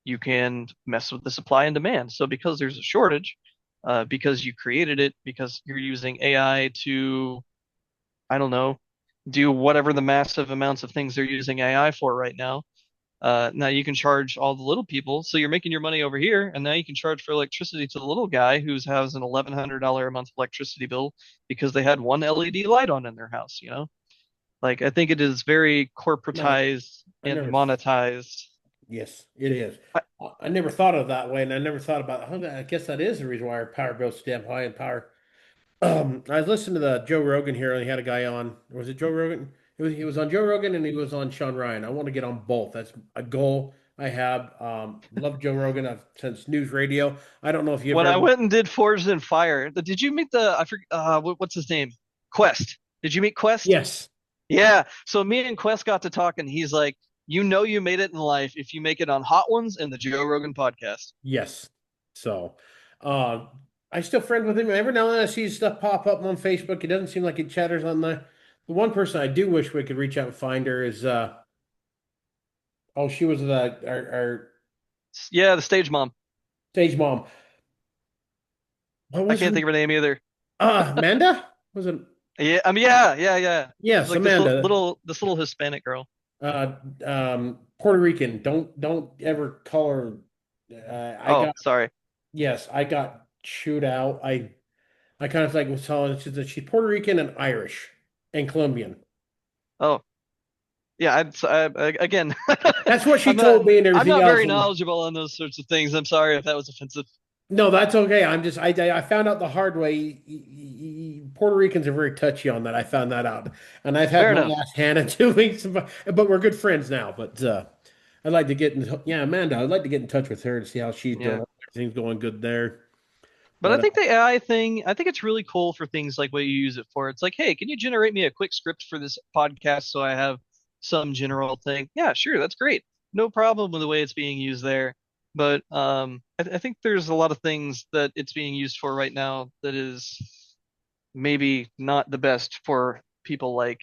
you can mess with the supply and demand. So because there's a shortage, because you created it, because you're using AI to, I don't know, do whatever the massive amounts of things they're using AI for right now, now you can charge all the little people. So you're making your money over here, and now you can charge for electricity to the little guy who has an $1,100 a month electricity bill because they had one LED light on in their house. Like I think it is very No, corporatized I and never. monetized. Yes, it is. I, I never thought of it that way, and I never thought about. I guess that is the reason why our power bill's so damn high in power. I was listening to the Joe Rogan here, and he had a guy on. Was it Joe Rogan? He was on Joe Rogan, and he was on Sean Ryan. I want to get on both. That's a goal I have. Love Joe Rogan since news radio. I don't know if you've when I heard. went and did Forged in Fire, did you meet the I forget what's his name? Quest. Did you meet Quest? Yes. Yeah. So me and Quest got to talk, and he's like, you know you made it in life if you make it on Hot Ones and the Joe Rogan podcast. Yes. So, uh, I still friend with him. Every now and then I see stuff pop up on Facebook. It doesn't seem like he chatters on the one person I do wish we could reach out and find her is oh, she was our Yeah, the stage mom. stage mom. What I was her? can't think of her name either. Amanda? Was it? Yeah, I mean, yeah. She's Yes, like this Amanda. little Hispanic girl. Uh, Puerto Rican. Don't ever call her. I Oh, got sorry. yes, I got chewed out. I kind of like was telling her she's Puerto Rican and Irish and Colombian. Oh, yeah. Again, That's what she I'm not told me and I'm everything not else. very And knowledgeable on those sorts of things. I'm sorry if that was offensive. no, that's okay. I found out the hard way. Puerto Ricans are very touchy on that. I found that out, and I've had Fair my enough. ass handed to me. But we're good friends now. But I'd like to get in. Yeah, Amanda, I'd like to get in touch with her to see how she's Yeah. doing. Everything's going good there. But I But think the AI thing, I think it's really cool for things like what you use it for. It's like, hey, can you generate me a quick script for this podcast so I have some general thing? Yeah, sure, that's great. No problem with the way it's being used there. But I think there's a lot of things that it's being used for right now that is maybe not the best for people like,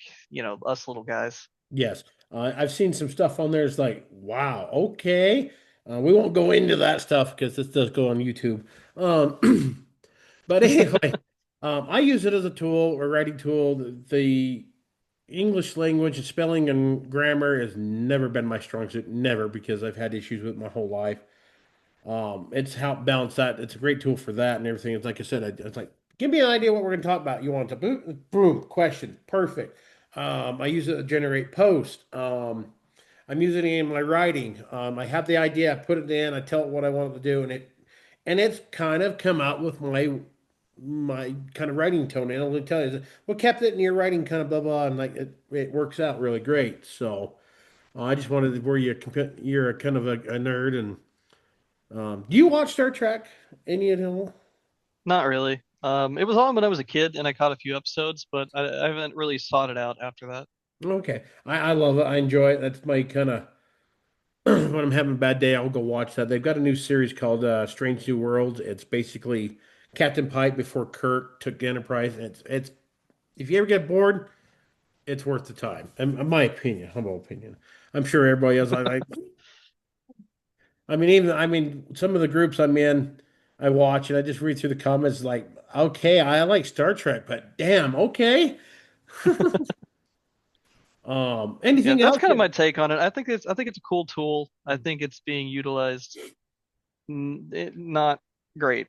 us little guys. yes, I've seen some stuff on there. It's like, wow, okay. We won't go into that stuff because this does go on YouTube. Um, but anyway, I use it as a tool, a writing tool. The English language, spelling and grammar has never been my strong suit, never, because I've had issues with my whole life. It's helped balance that. It's a great tool for that and everything. It's like I said, it's like, give me an idea what we're going to talk about. You want to boom, boom, question, perfect. I use it to generate posts. I'm using it in my writing. I have the idea, I put it in, I tell it what I want it to do, and it's kind of come out with my kind of writing tone. And it'll tell you, what kept it in your writing, kind of blah blah, and like it works out really great. So I just wanted where you're a kind of a nerd, and do you watch Star Trek? Any of them? Not really. It was on when I was a kid and I caught a few episodes, but I haven't really sought it out after that. Okay, I love it. I enjoy it. That's my kind of when I'm having a bad day, I'll go watch that. They've got a new series called Strange New Worlds. It's basically Captain Pike before Kirk took the Enterprise. And it's if you ever get bored, it's worth the time. In my opinion, humble opinion. I'm sure everybody else. I mean, even I mean, some of the groups I'm in, I watch and I just read through the comments like, okay, I like Star Trek, but damn, okay. Yeah, Anything that's else? kind of my take on it. I think it's a cool tool. I think it's being utilized not great.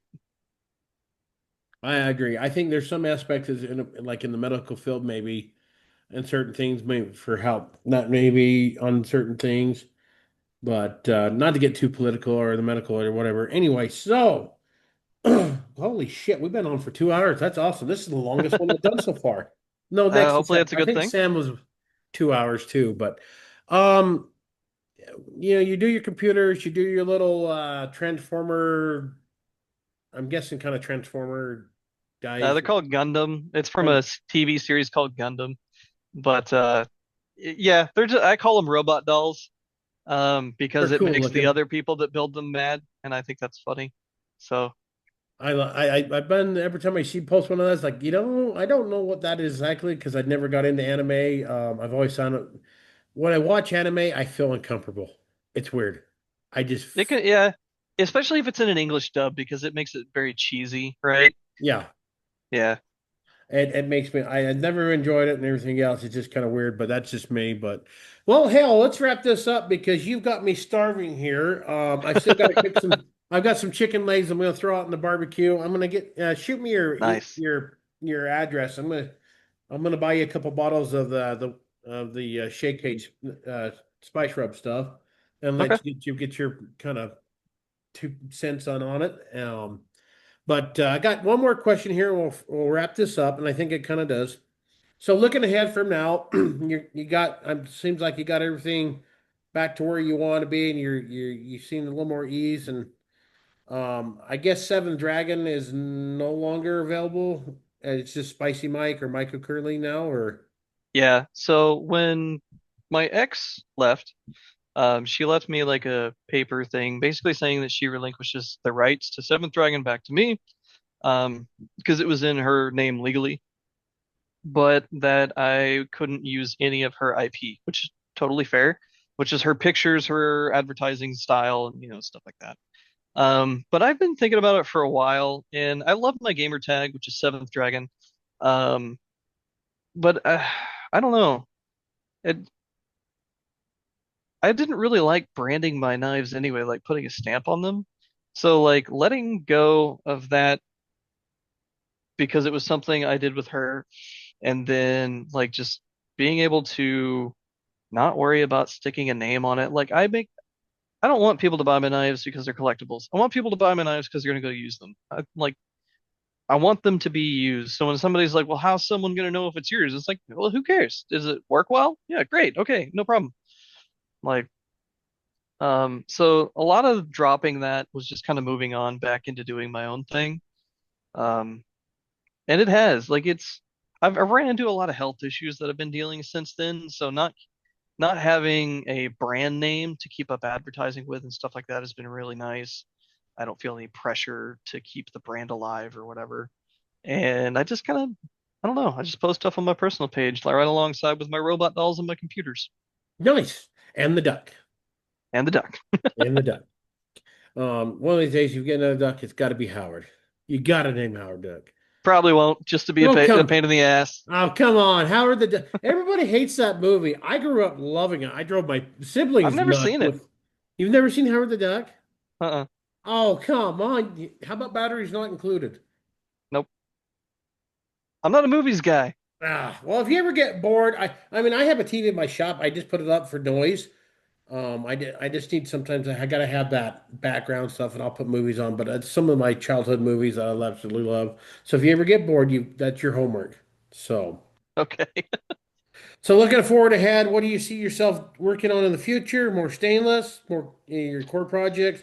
I agree. I think there's some aspects is like in the medical field, maybe, and certain things maybe for help, not maybe on certain things, but not to get too political or the medical or whatever. Anyway, so holy shit, we've been on for 2 hours. That's awesome. This is the longest one we've done so far. No, next to Hopefully Sam. that's a I good think thing. Sam was 2 hours too, but um, you do your computers, you do your little transformer. I'm guessing kind of transformer They're guys. called Gundam. It's from a TV series called Gundam. But yeah, I call them robot dolls They're because it cool makes the looking. other people that build them mad, and I think that's funny. So I've been every time I see post one of those like I don't know what that is exactly because I never got into anime. I've always found it when I watch anime I feel uncomfortable. It's weird. I just it can, yeah, especially if it's in an English dub because it makes it very cheesy, right? yeah. Yeah. It makes me I never enjoyed it and everything else. It's just kind of weird, but that's just me. But well, hell, let's wrap this up because you've got me starving here. I've still got to cook some. I've got some chicken legs I'm gonna throw out in the barbecue. I'm gonna get shoot me Nice. your address. I'm gonna buy you a couple bottles of the Shake Cage spice rub stuff, and Okay. let you get your kind of 2 cents on it. But I got one more question here, and we'll wrap this up, and I think it kind of does. So looking ahead from now, you got seems like you got everything back to where you want to be, and you seem a little more ease. And I guess Seven Dragon is no longer available. It's just Spicy Mike or Michael Curley now, or Yeah. So when my ex left. She left me like a paper thing, basically saying that she relinquishes the rights to Seventh Dragon back to me, because it was in her name legally, but that I couldn't use any of her IP, which is totally fair, which is her pictures, her advertising style, and stuff like that. But I've been thinking about it for a while, and I love my gamer tag, which is Seventh Dragon. Um, but I don't know. It, I didn't really like branding my knives anyway, like putting a stamp on them. So like letting go of that because it was something I did with her, and then like just being able to not worry about sticking a name on it. I don't want people to buy my knives because they're collectibles. I want people to buy my knives because they're gonna go use them. I want them to be used. So when somebody's like, "Well, how's someone gonna know if it's yours?" It's like, "Well, who cares? Does it work well? Yeah, great. Okay, no problem." Like, so a lot of dropping that was just kind of moving on back into doing my own thing. Um, and it has like I've ran into a lot of health issues that I've been dealing since then. So not having a brand name to keep up advertising with and stuff like that has been really nice. I don't feel any pressure to keep the brand alive or whatever. And I don't know. I just post stuff on my personal page, like right alongside with my robot dolls and my computers Nice. And the duck. and the duck. And the duck. One of these days you get another duck, it's got to be Howard. You got to name Howard Duck. Probably won't, just to be Oh, a come. pain in the ass. Oh, come on. Howard the Duck. Everybody hates that movie. I grew up loving it. I drove my I've siblings never nuts seen it. with. You've never seen Howard the Duck? Uh-uh. Oh, come on. How about batteries not included? Nope. I'm not a movies guy. Well, if you ever get bored, I mean, I have a TV in my shop. I just put it up for noise. I just need sometimes I gotta have that background stuff, and I'll put movies on. But it's some of my childhood movies that I absolutely love. So if you ever get bored, you that's your homework. So, Okay. so looking forward ahead, what do you see yourself working on in the future? More stainless, more your core projects.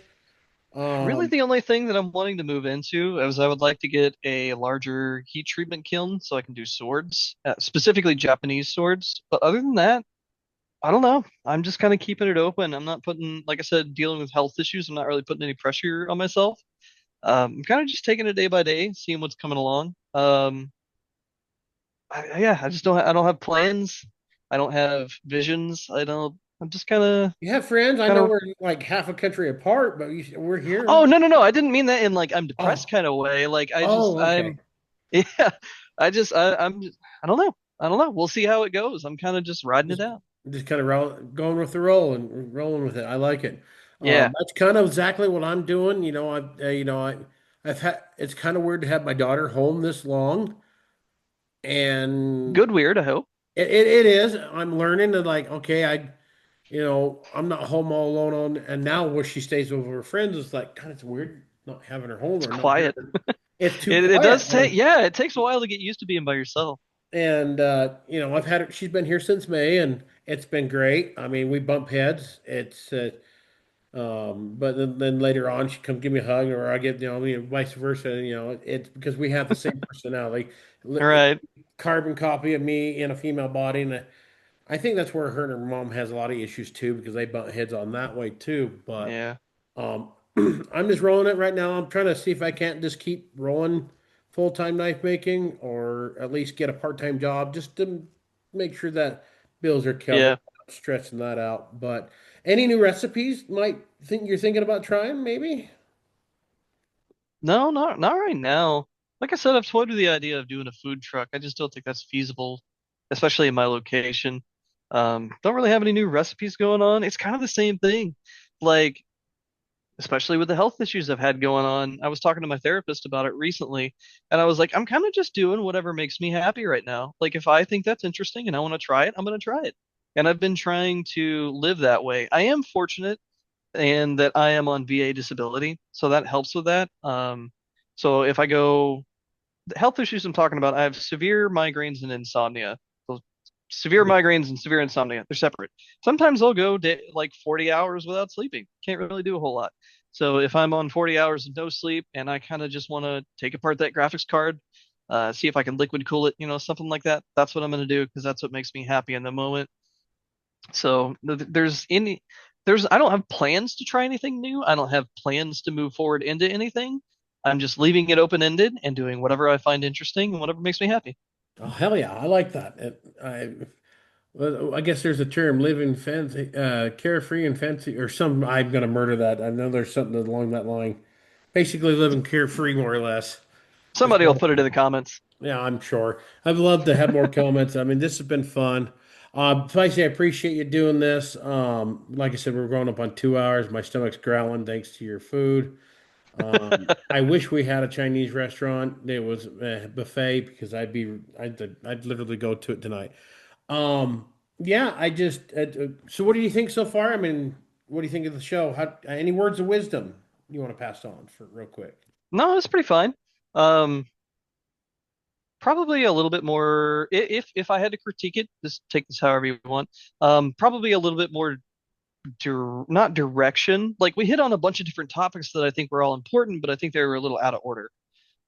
Really, Um, the only thing that I'm wanting to move into is I would like to get a larger heat treatment kiln so I can do swords, specifically Japanese swords. But other than that, I don't know. I'm just kind of keeping it open. I'm not putting, like I said, dealing with health issues. I'm not really putting any pressure on myself. I'm kind of just taking it day by day, seeing what's coming along. Yeah, I don't have plans. I don't have visions. I don't. I'm just you have friends. I kind know of. we're like half a country apart, but we're Oh here. no, no, no! I didn't mean that in like I'm depressed Oh, kind of way. oh, okay. I'm yeah. I don't know. I don't know. We'll see how it goes. I'm kind of just riding it Just out. just kind of going with the roll and rolling with it. I like it. Yeah. That's kind of exactly what I'm doing. I've had it's kind of weird to have my daughter home this long, and Good weird, I hope. it is. I'm learning to like, okay, I'm not home all alone and now where she stays with her friends, it's like, God, it's weird not having her home It's or not hearing quiet. her. It's too It quiet. does take yeah, it takes a while to get used to being by yourself. I've had her, she's been here since May and it's been great. I mean, we bump heads. But then later on, she come give me a hug, or I get, vice versa. It's because we have the same personality, All right. carbon copy of me in a female body, and I think that's where her and her mom has a lot of issues too, because they butt heads on that way too. But Yeah. um, I'm just rolling it right now. I'm trying to see if I can't just keep rolling full-time knife making, or at least get a part-time job just to make sure that bills are covered. Yeah. Stretching that out. But any new recipes might think you're thinking about trying, maybe? No, not right now. Like I said, I've toyed with the idea of doing a food truck. I just don't think that's feasible, especially in my location. Don't really have any new recipes going on. It's kind of the same thing. Like, especially with the health issues I've had going on. I was talking to my therapist about it recently, and I was like, I'm kind of just doing whatever makes me happy right now. Like, if I think that's interesting and I want to try it, I'm going to try it. And I've been trying to live that way. I am fortunate and that I am on VA disability, so that helps with that. So if I go, the health issues I'm talking about, I have severe migraines and insomnia. So severe migraines and severe insomnia, they're separate. Sometimes I'll go like 40 hours without sleeping. Can't really do a whole lot. So if I'm on 40 hours of no sleep and I kind of just want to take apart that graphics card, see if I can liquid cool it, something like that, that's what I'm going to do because that's what makes me happy in the moment. So there's I don't have plans to try anything new. I don't have plans to move forward into anything. I'm just leaving it open ended and doing whatever I find interesting and whatever makes me happy. Oh, hell yeah, I like that. Well, I guess there's a term, living fancy, carefree and fancy, or some. I'm gonna murder that. I know there's something along that line. Basically, living carefree, more or less. Is Somebody will put it in the comments. Yeah, I'm sure. I'd love to have more comments. I mean, this has been fun. Spicy, I appreciate you doing this. Like I said, we're going up on 2 hours. My stomach's growling thanks to your food. I wish we had a Chinese restaurant. It was a buffet because I'd literally go to it tonight. Yeah, so what do you think so far? I mean, what do you think of the show? Any words of wisdom you want to pass on for real quick? No, it's pretty fine. Um, Probably a little bit more if I had to critique it, just take this however you want. Probably a little bit more not direction. Like we hit on a bunch of different topics that I think were all important, but I think they were a little out of order.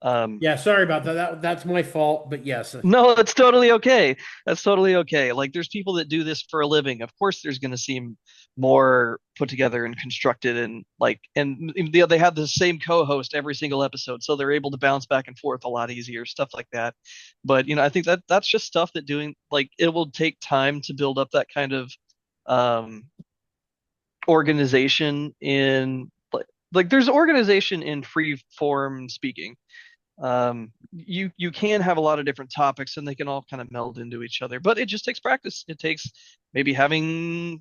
Um, Yeah, sorry about that. That's my fault, but yes. no, that's totally okay. That's totally okay. Like there's people that do this for a living. Of course, there's going to seem more put together and constructed and they have the same co-host every single episode, so they're able to bounce back and forth a lot easier, stuff like that. But I think that's just stuff that doing like it will take time to build up that kind of um organization in like there's organization in free form speaking. You can have a lot of different topics and they can all kind of meld into each other, but it just takes practice. It takes maybe having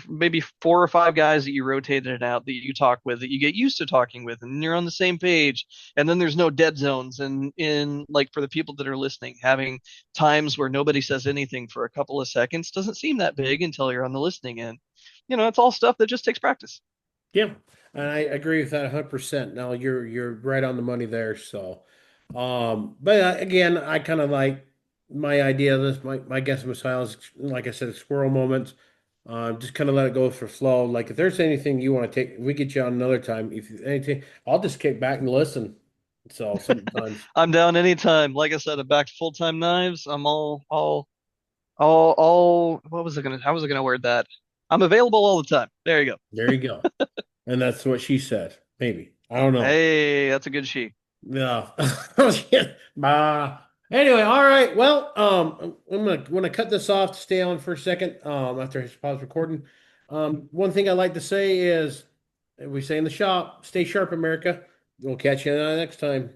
maybe four or five guys that you rotate in and out that you talk with, that you get used to talking with, and you're on the same page. And then there's no dead zones. And in like for the people that are listening, having times where nobody says anything for a couple of seconds doesn't seem that big until you're on the listening end. It's all stuff that just takes practice. Yeah, and I agree with that 100%. Now you're right on the money there. So, but again, I kind of like my idea of this. My guess of style is, like I said, squirrel moments. Just kind of let it go for flow. Like if there's anything you want to take, we get you on another time. If anything, I'll just kick back and listen. So sometimes, I'm down anytime. Like I said, I'm back to full time knives. I'm all. What was I gonna? How was I gonna word that? I'm available all the time. There you go. there you go. And that's what she said. Maybe I don't know. Hey, that's a good she. Yeah. Anyway, all right. Well, I'm gonna cut this off to stay on for a second. After I pause recording. One thing I like to say is we say in the shop, stay sharp, America. We'll catch you next time.